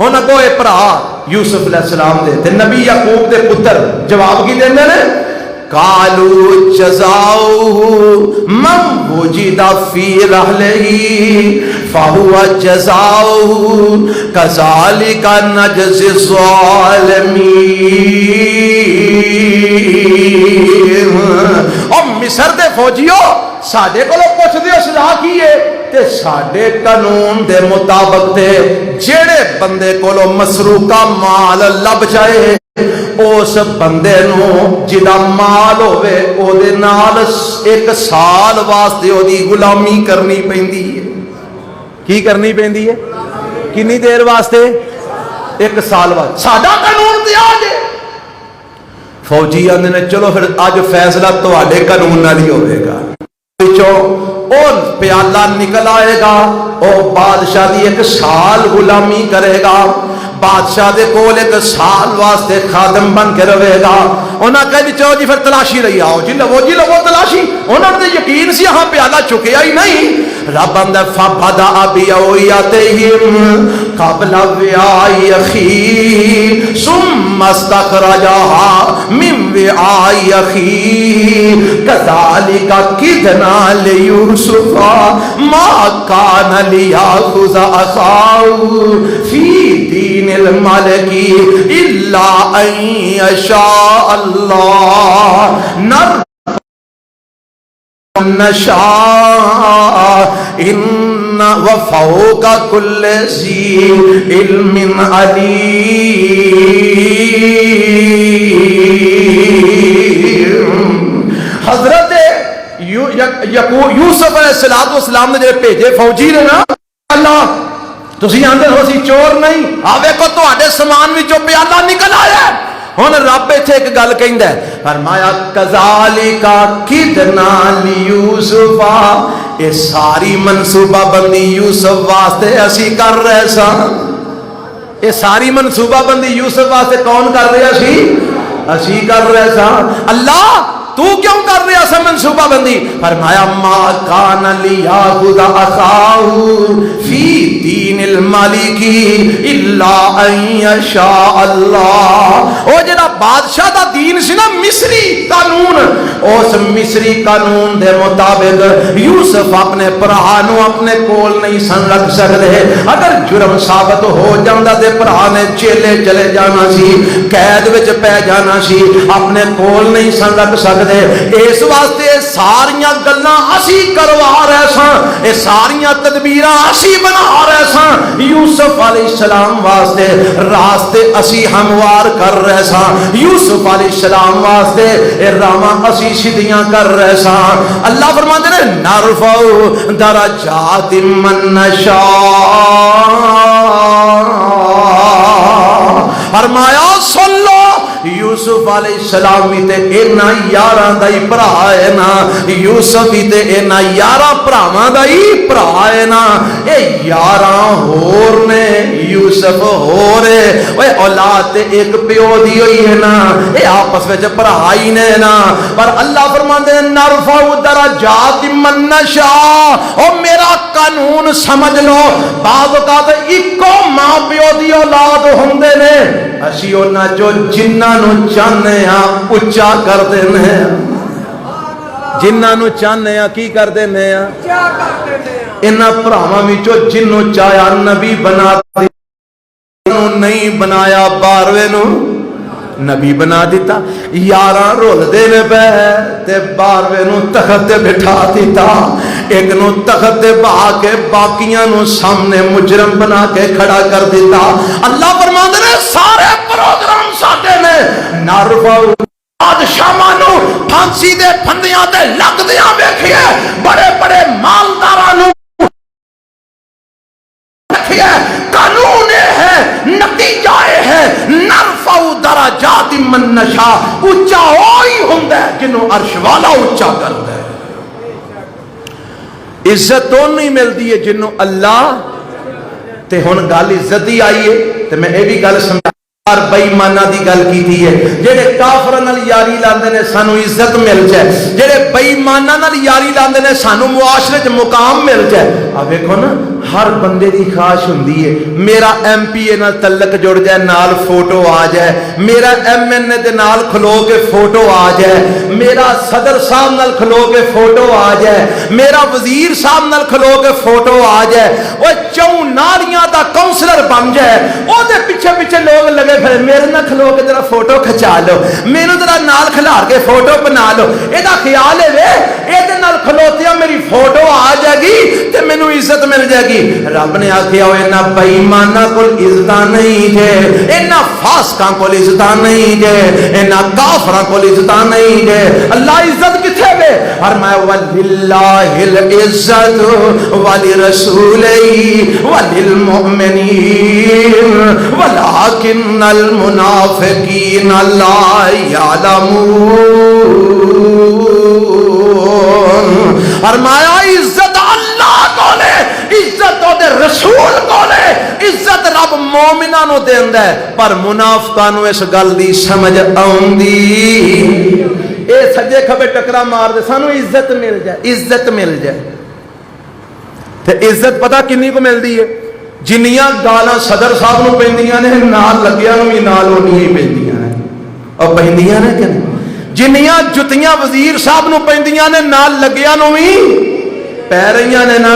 ہن اگوں اے بھرا یوسف علیہ السلام دے تے نبی یعقوب دے پتر جواب کی دیندے نے قالوا جزاؤه من وجد في رحله فهو جزاؤه كذلك نجزي الظالمين. اور مصر دے فوجیو ساڈے کولو پوچھ دیو صلاح کی ہے تے ساڈے قانون دے مطابق تے جڑے بندے کولو مسروقہ مال لب جائے اس بندے نو جدا مال ہوئے او دے نال 1 سال واسطے او دی غلامی کرنی پیندی ہے. کی کرنی پیندی ہے؟ کنی دیر واسطے؟ 1 سال واسطے. ساڈا قانون تے آ جے فوجی آندے نے چلو پھر اج فیصلہ تواڈے قانون نال ہی ہوے گا. اور پیالہ نکل آئے گا او بادشاہ دی 1 سال غلامی کرے گا. بادشاہ دے کول 1 سال واسطے خادم بن کے رہے گا. انہاں کہا چلو جی پھر تلاشی لئی آؤ جی لو تلاشی. انہاں نے یقین سی ہاں پیالہ چکیا ہی نہیں. رب اندر فبدا بیعتہم قبل وعاء اخیہ ثم استخرجها من وعاء اخیہ كذلك كدنا ليوسف ما كان ليأخذ أخاه في دين الملك إلا أن يشاء الله نشاء إن وفوق كل ذي علم عليم. حضرت یوسف علیہ السلام نے جڑے بھیجے فوجی نے نا اللہ تسی آندے ہو سی چور نہیں آ ویکھو تواڈے سامان وچوں پیالہ نکل آیا. ہن رب ایتھے ایک گل کہندا ہے فرمایا کذالک کدنا لیوسف اے ساری منصوبہ بندی یوسف واسطے اسی کر رہے ساں. اے ساری منصوبہ بندی یوسف واسطے کون کر رہا سی؟ اسی کر رہے ساں. اللہ تو کیوں کر رہا سا منصوبہ بندی؟ فرمایا ما کان لیاخذ اخاہ فی دین الملک الا ان یشاء اللہ. او جڑا بادشاہ دا دین سی نا مصری قانون اس مصری قانون دے مطابق یوسف اپنے بھرا نو اپنے کول نہیں سن رکھ سکدے. اگر جرم ثابت ہو جاندا تے بھرا نے چیلے چلے جانا سی قید وچ پے جانا سی اپنے کول نہیں سن رکھ سکدے. اس واسطے ساریاں گلاں اسی کروا رہے ساں اے ساریاں تدبیراں اسی بنا رہے ساں یوسف علیہ السلام واسطے راستے اسی ہموار کر رہے ساں یوسف علیہ السلام واسطے اے راواں اسی سیدھیاں کر رہے ساں. اللہ فرماندے نے نرفع درجات من نشاء. فرمایا سن لو یوسف علیہ السلام بھی تے اینا یاراں دا ہی بھرا ہے نا یوسف بھی تے اینا یاراں بھراواں دا ہی بھرا ہے نا. اے یاراں ہور نے یوسف ہور ہے اوے اولاد تے ایک پیو دی ہوئی ہے نا اے آپس وچ بھرا ہی نے نا. پر اللہ فرماندے نرفع درجات من نشاء. او میرا قانون سمجھ لو بعض اوقات اکو ماں پیو دی اولاد ہوندے نے اسی انہاں جو جنہاں نو چاہنے ہاں اچا کر دینے ہیں. جنہاں نو چاہنے ہاں کی کر دینے ہاں انہاں بھراواں وچوں جنوں چاہیا نبی بنا نہیں بنایا باروے نو نبی بنا دیتا. یاراں رول دے نے پے تے باروے نو تخت تے بٹھا دیتا. ایک نو تخت تے بہا کے باقیاں نو سامنے مجرم بنا کے کھڑا کر دیتا. اللہ فرماندے نے سارے پروگرام ساڈے نے نرفع بادشاہاں نو پھانسی دے پھندیاں تے لگدیاں ویکھیے بڑے بڑے مالداراں نو قانون ہے نتیجہ ہے نرفع درجات من نشاء. اونچا وہی ہوندا ہے جنوں عرش والا اونچا کردا ہے. عزت تو نہیں ملتی ہے جنوں اللہ تے ہن گل عزت دی آئی ہے تے میں اے بھی گل سمجھا بےمانا دی گل کی ہے جڑے کافراں نال یاری لاندے نے سانو عزت مل جائے، جڑے بےمانا نال یاری لاندے نے سانو معاشرے وچ مقام مل جائے۔ آ ویکھو نا ہر بندے دی خواہش ہوندی ہے میرا ایم پی اے نال تعلق جڑ جائے، نال فوٹو آ جائے، میرا ایم این اے دے نال کھلو کے فوٹو آ جائے، میرا صدر صاحب نال کھلو کے فوٹو آ جائے، میرا وزیر صاحب نال کھلو کے فوٹو آ جائے، او چوں نالیاں دا کونسلر بن جائے، او دے پیچھے پیچھے لوگ لگے پھر میرے نہ کھلو کے ذرا فوٹو کھچا لو، میرے ذرا نال کھلار کے فوٹو بنا لو۔ یہ خیال ہے وے یہ کھلوتیا میری فوٹو آ جائے گی تے مینوں عزت مل جائے گی۔ رب نے آخیا انہاں بےایماناں کول عزت نہیں جے، انہاں فاسقاں کول عزت نہیں جے، انہاں کافراں کول عزت نہیں جے۔ اللہ عزت کتھے وے؟ فرمایا وللہ العزت ولرسولہ وللمؤمنین ولکن المنافقین لا یعلمون۔ فرمایا عزت اللہ کو لے، عزت دے رسول کو لے، عزت رب مومناں نو دیندا ہے، پر منافقاں نو اس گل دی سمجھ آوندی اے سجے کھبے ٹکرا مار دے سانو عزت مل جائے، عزت مل جائے تے عزت پتہ کنی کو ملدی ہے؟ جنیاں گالاں صدر صاحب نو پیندیاں نے نال لگیاں نو بھی نال اونیاں ہی پیندیاں نے اور پیندیاں نے کہ نہیں؟ جنیاں جتیاں وزیر صاحب نو پیندیاں نے نال لگیاں نو بھی پہ رہیاں نے نا۔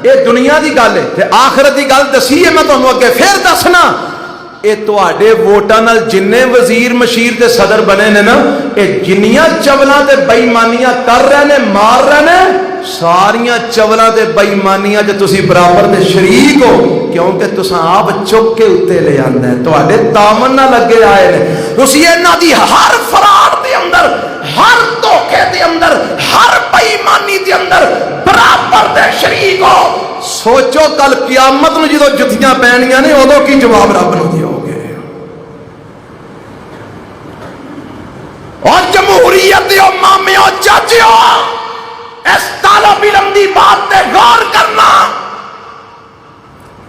یہ دنیا دی گل ہے تے آخرت دی گل دسی ہے میں تانوں اگے پھر دسنا۔ اے تواڈے ووٹاں نال جننے وزیر مشیر تے صدر بنے نے نا، اے جنیاں چولاں تے بے ایمانیاں کر رہے نے، مار رہے نے، ساریاں چولاں تے بے ایمانیاں تے تسی برابر دے شریک ہو، کیونکہ تساں آپ چک کے اتے لے آندا ہے، تواڈے دامن نہ لگے آئے نے۔ تسی انہاں دی ہر فراڈ دے اندر، ہر دھوکے دے اندر، ہر بے ایمانی دے اندر برابر دے شریک ہو۔ سوچو کل قیامت نو جدو جتیاں پینیاں نے ادو کی جواب رب نو دیو گے۔ اور جمہوریت دیو مامیو چاچیو، اس طالب علم دی بات تے غور کرنا۔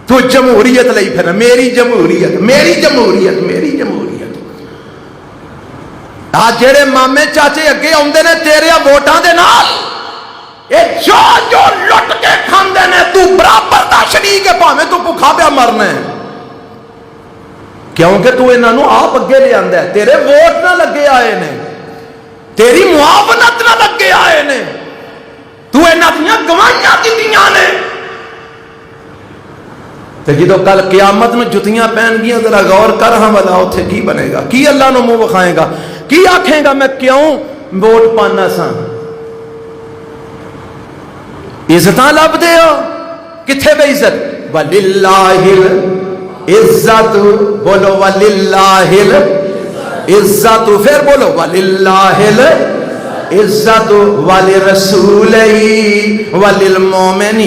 تو جمہوریت لئی پھر میری جمہوریت، میری جمہوریت، میری جمہوریت۔ آج جڑے مامے چاچے اگے آندے نے تیرے ووٹاں دے نال، جو جو لٹ کے کھاندے نے تو برابر دا شریک ہے، پاویں تو بھوکا پیا مرنا ہے، کیونکہ تو انہاں نو آپ اگے لے آندا ہے، تیرے ووٹ نہ لگے آئے نے، تیری معاونت نہ لگے آئے نے، تو انہاں دیاں گواہیاں دتیاں نے۔ تے جدو کل قیامت میں جتیاں پہن گیا ذرا غور کر ہاں والا اوتھے کی بنے گا؟ کی اللہ نو منہ وکھائے گا؟ کی آکھے گا میں کیوں ووٹ پانا سا؟ عزتاں لب دے ہو کتھے بے عزت؟ وللہ العزت، بولو وللہ العزت، پھر بولو وللہ العزت ولرسولہ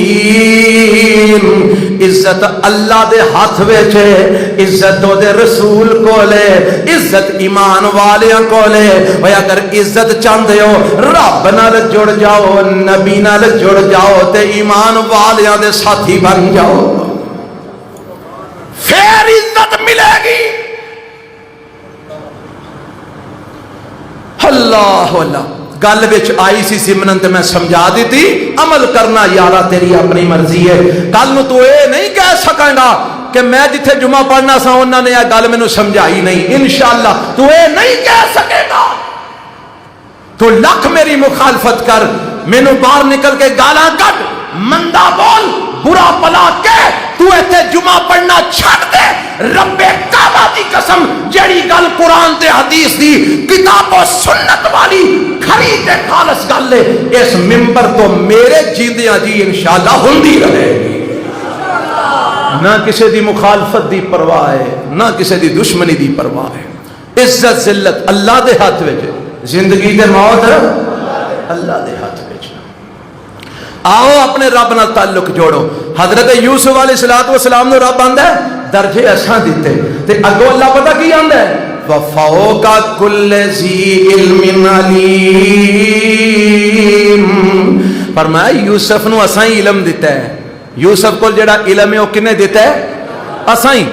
وللمؤمنین۔ عزت اللہ دے ہاتھ وچ ہے، عزت دے رسول کولے، عزت ایمان والیاں کولے۔ اور اگر عزت چاہندے ہو رب نال جڑ جاؤ، نبی نال جڑ جاؤ تے ایمان والیاں دے ساتھی بن جاؤ، پھر عزت ملے گی۔ اللہ اللہ گل وچ آئی سی سمنن تے میں سمجھا دیتی، عمل کرنا یارا تیری اپنی مرضی ہے۔ کل نو تو اے نہیں کہہ سکاں گا کہ میں جتھے جمعہ پڑھنا سا انہاں نے یہ گل مینوں سمجھائی نہیں، انشاءاللہ تو اے نہیں کہہ سکے گا۔ تو لکھ میری مخالفت کر، مینوں باہر نکل کے گالاں کٹ، مندا بول، برا بلا کہہ، تو ایتھے جمعہ پڑھنا چھڑ دے۔ رب کعبہ دی قسم جڑی گل قرآن تے حدیث دی کتاب و سنت والی کھری تے خالص گل ہے، اس ممبر تو میرے جیندیاں جی انشاءاللہ ہوندی رہے گی۔ نہ کسی دی مخالفت دی پرواہ ہے، نہ کسی دی دشمنی دی پرواہ ہے۔ عزت ذلت اللہ دے ہاتھ وچ ہے، زندگی تے موت اللہ دے ہاتھ وچ۔ آؤ اپنے رب نال تعلق جوڑو۔ حضرت یوسف علیہ السلام نو رب آندا ہے درجے اساں دیتے تے اگوں اللہ پتہ کی آندا ہے وفوق کل ذی علم علیم۔ فرمایا یوسف نو اساں ہی علم دیتا ہے، یوسف کو جڑا علم ہے وہ کنے دیتا ہے؟ اساں ہی۔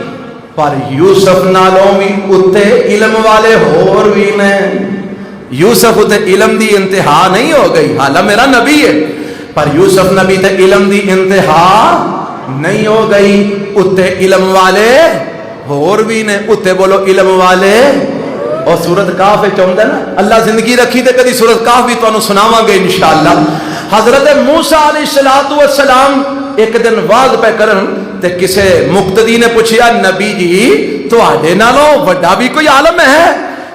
پر یوسف نالوں بھی اتے علم والے ہور بھی نے. یوسف اتے علم دی انتہا نہیں ہو گئی، حالہ میرا نبی ہے، پر یوسف نبی تے علم دی انتہا نہیں ہو گئی. اتے علم والے ہور بھی نے. اتے بولو علم والے. اور سورت کاف چاہتا ہے نا اللہ زندگی رکھی تے کدی سورت کاف بھی تمہیں سناواں گے انشاءاللہ. حضرت موسیٰ علیہ السلام ایک دن واز پہ کرن تے کسے مقتدی نے پوچھیا نبی جی تواڈے نالوں وڈا بھی کوئی عالم ہے؟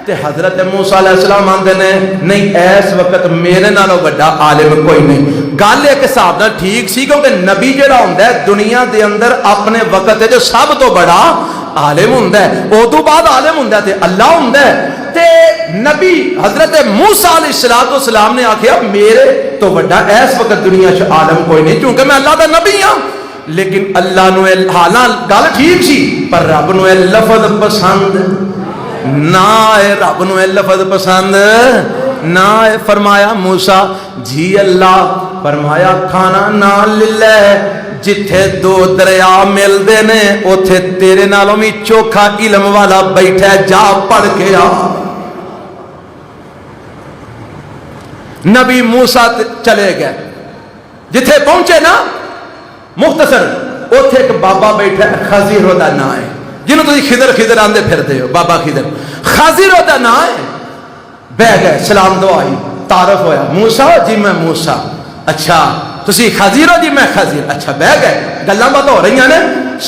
تے حضرت موسیٰ علیہ السلام آندے نے نہیں اس وقت میرے نالوں وڈا عالم کوئی نہیں. گل ایک حساب نال ٹھیک سی کیونکہ نبی جڑا ہوندا ہے دنیا دے اندر اپنے وقت جو سب تو بڑا عالم ہوندا ہے، او تو بعد عالم ہوندا ہے تے اللہ ہوندا ہے. تے نبی حضرت موسیٰ علیہ السلام نے آکھیا میرے تو وڈا اس وقت دنیا چ عالم کوئی نہیں کیونکہ میں اللہ دا نبی ہاں. لیکن اللہ نو حالاں گل ٹھیک سی پر رب نو لفظ پسند نہ ہے. رب نو لفظ پسند نہ ہے. فرمایا موسیٰ جی اللہ، فرمایا کھانا نہ لے جتھے دو دریا ملدے نے اوتھے تیرے نالوں بھی چوکھا علم والا بیٹھا ہے، جا پڑھ کے آ. نبی موسیٰ چلے گئے، جتھے پہنچے نا مختصر اوتھے ایک بابا بیٹھا ہے، خضر دا نام ہے، جنہوں تسی خضر آندے پھردے ہو، بابا خضر. خضر دا نام ہے. بہ گئے، سلام دعائی، تعارف ہویا. موسیٰ جی میں موسیٰ. اچھا تسی خضر ہو؟ جی میں خضر. اچھا بہ گئے، گلاں باتاں ہو رہی ہیں.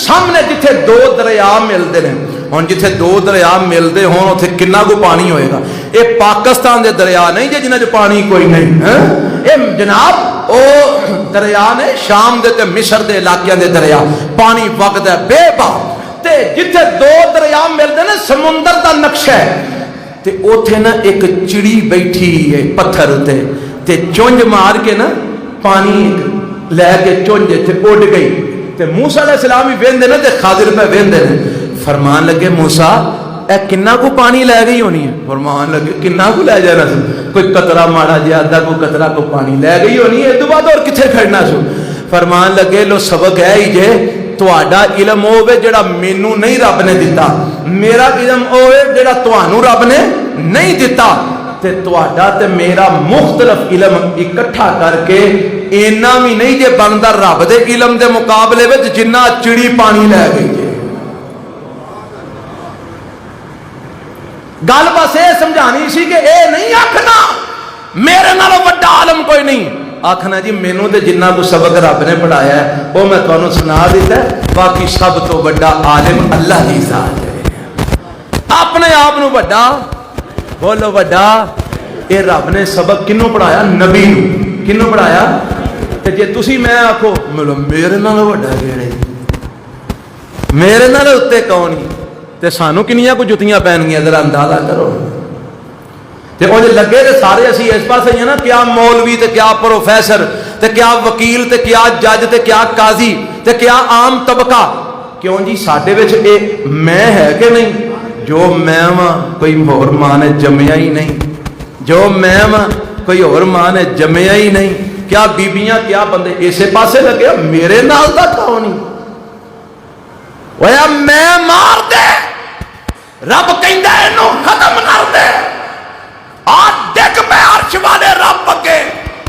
سامنے جتھے دو دریا ملتے ہیں، ہوں جتھے دو دریا ملتے ہون اتنے کنا کو پانی ہوئے گا. یہ پاکستان دے دریا نہیں جی جنہیں پانی کوئی نہیں، یہ جناب او دریا نے شام دے تے مصر دے علاقے دے دریا، پانی وقت ہے بے باک. تے جتھے دو دریا ملتے ہیں سمندر دا نقشہ ہے. تے اوتھے نا ایک چڑی بیٹھی ہے پتھر اتے، تے چونج مار کے نا پانی لے کے چونج تے اڑ گئی. تے موسیٰ علیہ السلام ہی ویندے نے تے خضر پہ ویندے نے. فرمان لگے موسیٰ اے کنا کو پانی لے گئی ہونی ہے؟ فرمان لگے کنا کو لے جانا سو؟ کوئی قطرہ ماڑا جیادہ کو قطرہ کو پانی لے گئی ہونی ہے، تو بعد اور کتھے کھڑنا سو؟ فرمان لگے لو سبق ہے ہی جے تواڈا علم ہوے جڑا مینوں نہیں رب نے دیتا، میرا علم ہوے جڑا تانوں رب نے نہیں دیتا. تے تواڈا تے میرا مختلف علم اکٹھا کر کے اینا بھی نہیں جے بندا رب دے علم دے مقابلے وچ جنہ چڑی پانی لے گئی جے. گل بس یہ سمجھانی سی کہ اے نہیں آکھنا میرے نالوں وڈا عالم کوئی نہیں، آکھنا جی مینوں تے جنہ کو سبق رب نے پڑھایا ہے وہ میں تانوں سنا دیتا ہے، باقی سب تو بڑا عالم اللہ دی ذات ہے. اپنے آپ نو بڑا بولو بڑا. اے رب نے سبق کنوں پڑھایا؟ نبی نو. کنوں پڑھایا؟ تے جے تسی میں آکھو میرے نالوں وڈا کیڑے، میرے نالوں اتے کون ہی، تے سانو کنیاں کو جتیاں پہن گیا ذرا اندازہ کرو. تے وہ لگے تے سارے اسی اس پاس ہیں نا، کیا مولوی تے کیا پروفیسر تے کیا وکیل تے کیا جج تے کیا قاضی تے کیا عام طبقہ. کیوں جی ساڈے وچ اے میں ہے کہ نہیں؟ جو میں ہاں کوئی اور ماں نے جمیا ہی نہیں، جو میں ہاں کوئی اور ماں نے جمیا ہی نہیں. کیا بیبیاں کیا بندے اسے پاسے لگے میرے نال دا کون نہیں؟ ویا میں مار دے رب کہندا اینو ختم کر دے آ ڈگ پہ عرش والے رب اگے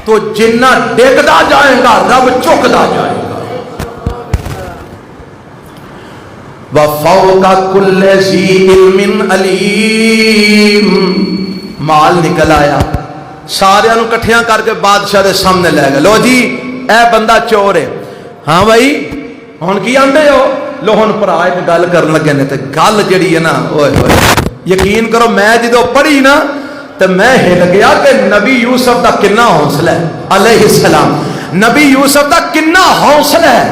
تو جنہ ڈگدا جائے گا رب چکدا جائے گا. وَفَوْقَ كُلِّ ذِي عِلْمٍ عَلِيمٍ. مال نکل آیا، سارے انہوں کٹھیاں کر کے بادشاہ دے سامنے لے گئے. لو جی اے بندہ چور ہے. ہاں بھائی ہن کی آندے ہو؟ لو ہن پر آئے گل کرن لگے نے تے گل جڑی ہے نا اوئے ہوئے یقین کرو میں جدو پڑھی نا تے میں ہل گیا کہ نبی یوسف دا کنا حوصلہ ہے علیہ السلام. نبی یوسف دا کنا حوصلہ ہے.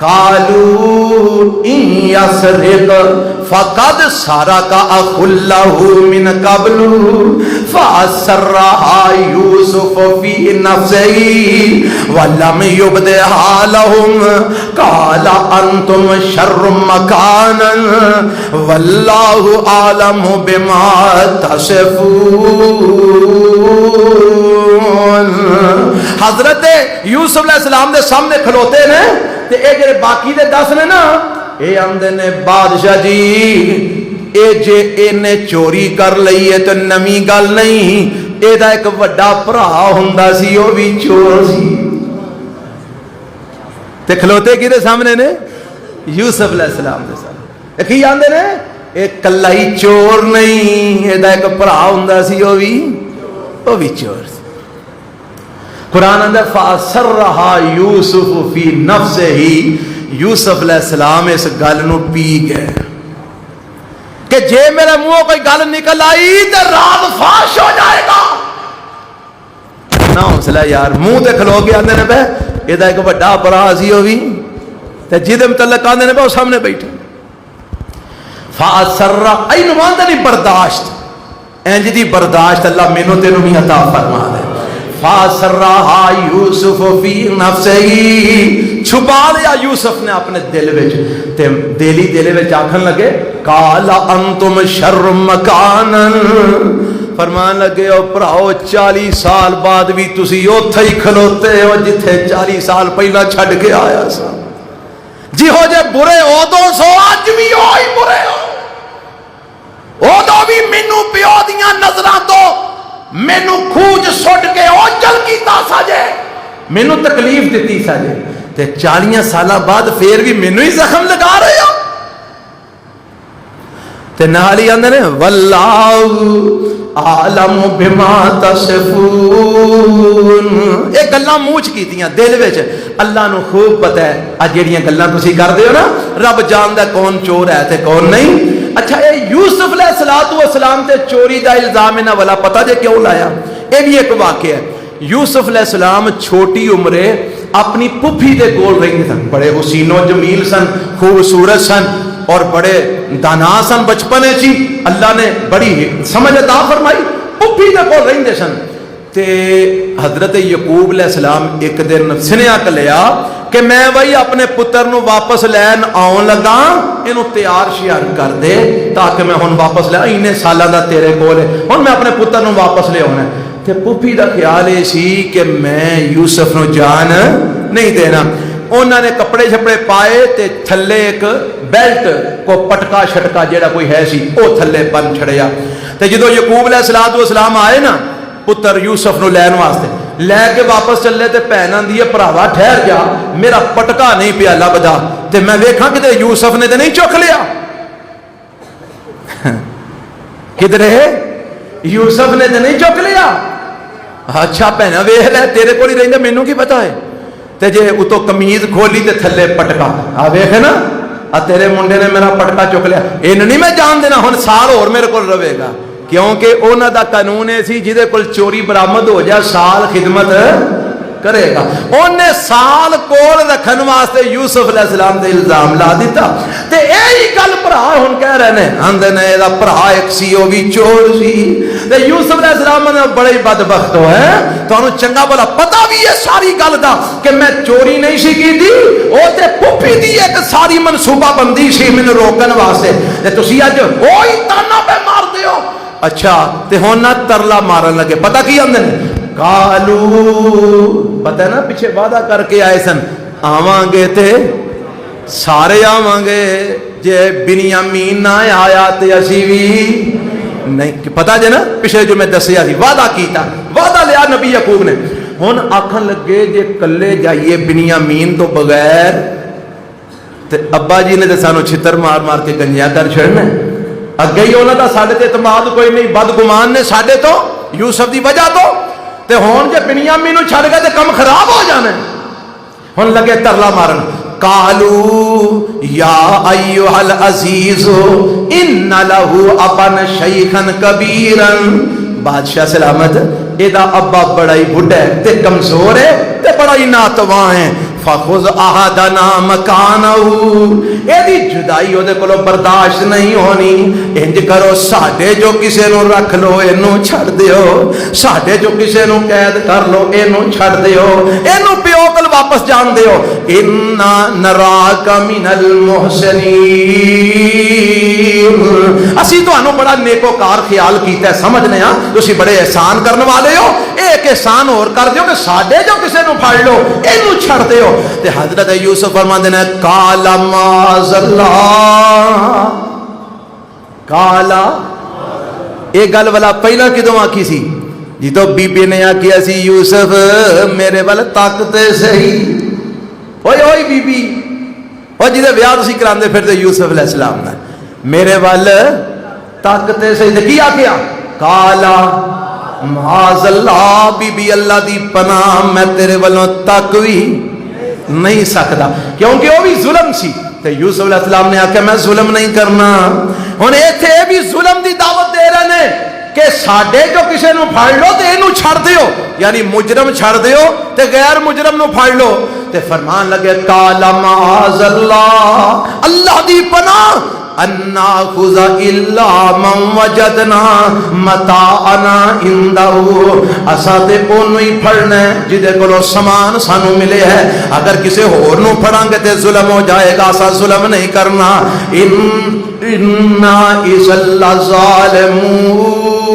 قالوا ان يسرق فقد سرق اخ له من قبل فاسرها يوسف في نفسه ولم يبدها لهم قال انتم شر مكانا والله اعلم بما تصفون. حضرت یوسف علیہ السلام دے سامنے کھلوتے نے تے اے جڑے باقی دے 10 نے نا اے آندے نے بادشاہ جی اے جے اینے چوری کر لئی ہے تو نمی گل نہیں، اے دا ایک وڈا بھرا ہوندا سی او بھی چور سی۔ تے کھلوتے کدے سامنے نے؟ یوسف علیہ السلام دے سامنے۔ کی آندے نے اے کلا ہی چور نہیں، اے دا ایک بھرا ہوندا سی او بھی چور سی۔ قرآن اندر فَأَسَرَّهَا يُوسُفُ فِي نَفْسِهِ، یوسف علیہ السلام اس گل نو پی گئے کہ جے میرے منہ کوئی گل نکل آئی تو راز فاش ہو جائے گا۔ نہ حوصلہ یار، منہ تے کھلو کے آندے نے بے یہ دا ایک بڑا برا سی ہو بھی تے جدے متعلق آندے نے بے وہ سامنے بیٹھے۔ فَأَسَرَّهَا اینو ماندا نہیں برداشت، انج دی برداشت اللہ مینوں تینوں بھی عطا فرما دے۔ فَأَسَرَّهَا يُوسُفُ فِي نَفْسِهِ، چھپا لیا یوسف نے اپنے دل وچ، تے دل وچ آکھن لگے قَالَ أَنْتُمْ شَرٌّ مَكَانًا، فرمان لگے او پراؤ 40 سال بعد بھی تسی اوتھے ہی کھلوتے ہو جتھے 40 سال پہلا چھڈ کے آیا سا۔ جی ہو جے برے اودوں سو اج بھی ہوئی برے ہو، اودوں بھی مینوں پیو دیاں نظراں تو مینوں کھوج سٹ کے اوجل کیتا ساجے، مینوں تکلیف دیتی ساجے، تے 40 سالہ بعد پھر بھی مینوں ہی زخم لگا رہے ہو۔ تے نال ہی آندے نے واللہ عالم بما تصفون، اے گلاں موچ کیتیاں دل وچ، اللہ نو خوب پتہ ہے آ جڑیاں گلاں تسی کردے ہو نا رب جاندا کون چور ہے تے کون نہیں۔ اچھا اے یوسف علیہ السلام تے چوری دا الزام انہاں والا پتہ جے کیوں لایا؟ اے بھی ایک واقعہ ہے۔ یوسف علیہ السلام چھوٹی عمرے اپنی پھپھی دے کول رہندے سن، بڑے حسین و جمیل سن، خوبصورت سن اور بڑے دانا سن، بچپنے چی اللہ نے بڑی سمجھ عطا فرمائی، پھپھی دے کول رہندے سن۔ تے حضرت یعقوب علیہ السلام ایک دن سنیا کلیا کہ میں بھائی اپنے پتر نو واپس لین آؤں لگا، انہوں تیار شیار کر دے تاکہ میں ہن واپس لے، اینے سالاں دا تیرے کول ہے، ہن میں اپنے پتر نو واپس لے آنا۔ تے پھپھی دا خیال ہے سی کہ میں یوسف نو جان نہیں دینا، انہوں نے کپڑے شپڑے پائے تے تھلے ایک بیلٹ کو پٹکا شٹکا جیڑا کوئی ہے سی او تھلے بن چھڑیا۔ تے جدو یعقوب علیہ السلام آئے نا پتر یوسف نو لین واسطے، لے کے واپس چلے تے بہن آندی ہے بھراوا ٹھہر جا، میرا پٹکا نہیں پیا لبدا تے میں ویکھاں کدھر یوسف نے تے نہیں چک لیا۔ کدھر ہے یوسف نے تے نہیں چک لیا؟ اچھا بہنا ویکھ لے تیرے کول ہی رہندا مینوں کی پتہ ہے، تے جے اتوں قمیض کھولی تے تھلے پٹکا، آ ویکھ نا آ تیرے منڈے نے میرا پٹکا چک لیا، این نہیں میں جان دینا ہن سال اور میرے کول رہے گا، کیونکہ انہاں دا قانون ہے سی جہدے کول چوری برآمد ہو جائے سال خدمت کرے گا، انہیں سال کول رکھن واسطے یوسف علیہ السلام دے الزام لا دیتا۔ تے یہی گل بھرا ہن کہہ رہے ہیں آندے نے اے دا بھرا ایک سی او بھی چور سی، تے یوسف علیہ السلام نے بڑے بدبخت ہو ہے، تانوں چنگا بھلا پتہ بھی ہے ساری گل دا کہ میں چوری نہیں سی کیتی، او تے پھپھی دی ایک ساری منصوبہ بندی سی مینوں روکن واسطے، تے تسی اج اوہی تانا پہ مار دیو۔ اچھا تے ہن نہ ترلا مارن لگے، پتہ کی آندے نے کالو، پتہ ہے نا پیچھے وعدہ کر کے آئے سن آواں گے تے سارے آواں گے، جے بنیامین نہ آیا تے اسی بھی نہیں، پتہ جے نا پیچھے جو میں دسیا سی وعدہ کیتا، وعدہ لیا نبی یعقوب نے، ہن آکھن لگے جے کلے جائیے بنیامین تو بغیر تے ابا جی نے تے سانو چھتر مار مار کے گنجیا کر چھڑنا، اگے ہی انہاں دا ساڈے تے اعتماد کوئی نہیں، بدگمان نے ساڈے تو یوسف دی وجہ تو، تے ہون جے بنیامین نو چھڑ گئے تے کم خراب ہو جانا ہے۔ ہن لگے ترلا مارن، قالو یا ایھا العزیز ان لہ ابا شیخا کبیرا، بادشاہ سلامت اے دا ابا بڑا ہی بڈھا ہے تے کمزور ہے تے بڑا ہی ناتواں ہے، فخذ احدنا مکانہ، اے دی جدائی او دے کولو برداشت نہیں ہونی، انج کرو ساڈے جو کسے نو رکھ لو اینو چھڑ دیو، ساڈے جو کسے نو قید کر لو اینو چھڑ دیو، اینو پیو کول واپس جان دیو، انا نراک من المحسنین، اسی تانوں بڑا نیکوکار خیال کیتا ہے، سمجھنے ہاں تسی بڑے احسان کرنے والے ہو، ایک احسان اور کر دیو کہ ساڈے جو کسے نو پھڑ لو اینو چھڑ دیو۔ تے حضرت یوسف فرماندے نے قال معاذ اللہ، کالا ایک گل والا پہلا کدوں آکھی سی جی تو بی بی نے آکھیا سی یوسف میرے وال تکتے صحیح، اوئے اوئے بی بی او جدے بیاہ تسی کراندے پھر تے یوسف علیہ السلام نے میرے وال تکتے صحیح، تے کی آکھیا کالا معاذ اللہ، بی بی اللہ دی پناہ میں تیرے والوں تک بھی نہیں سکتا، کیونکہ وہ بھی ظلم سی۔ تے یوسف علیہ السلام نے آکھیا میں ظلم نہیں کرنا۔ ہن ایتھے بھی ظلم دی دعوت دے رہے نے کہ ساڈے جو کسے نو پھڑ لو تے اینو چھڑ دیو، یعنی مجرم چھڑ دیو تے غیر مجرم نو پھڑ لو۔ تے فرمان لگے قال معاذ اللہ، اللہ دی پناہ ان ناخذ الا من وجدنا متاعنا عنده، اساں تے اونوں ہی پھڑنا ہے جدے کولوں سامان سانو ملے ہے، اگر کسے ہور نو پھڑاں گے تے ظلم ہو جائے گا، اساں ظلم نہیں کرنا۔ انا اذا ظالمون،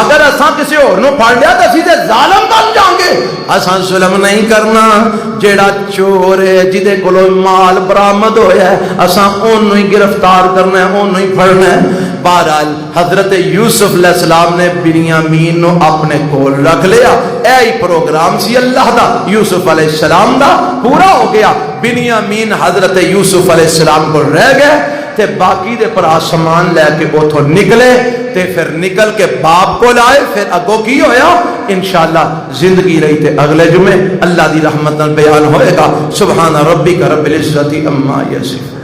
اگر اساں کسی اور نو پھڑ لیا تو اسی تے ظالم بن جاؤں گے، اساں ظلم نہیں کرنا۔ جیڑا چور ہے جدے کولوں مال برآمد ہویا ہے اساں اونوں ہی گرفتار کرنا ہے، اونوں ہی پھڑنا ہے۔ بہرحال حضرت یوسف علیہ السلام نے بنیامین نو اپنے کول رکھ لیا، اے ہی پروگرام سی اللہ دا، یوسف علیہ السلام دا پورا ہو گیا۔ بنیامین حضرت یوسف علیہ السلام کو رہ گئے تے باقی دے پر آسمان لے کے اتھوں نکلے تے پھر نکل کے باپ کو لائے۔ پھر اگو کی ہویا انشاءاللہ زندگی رہی تے اگلے جمعے اللہ دی رحمت بیان ہوئے گا۔ سبحان ربک رب العزت عما یصفون۔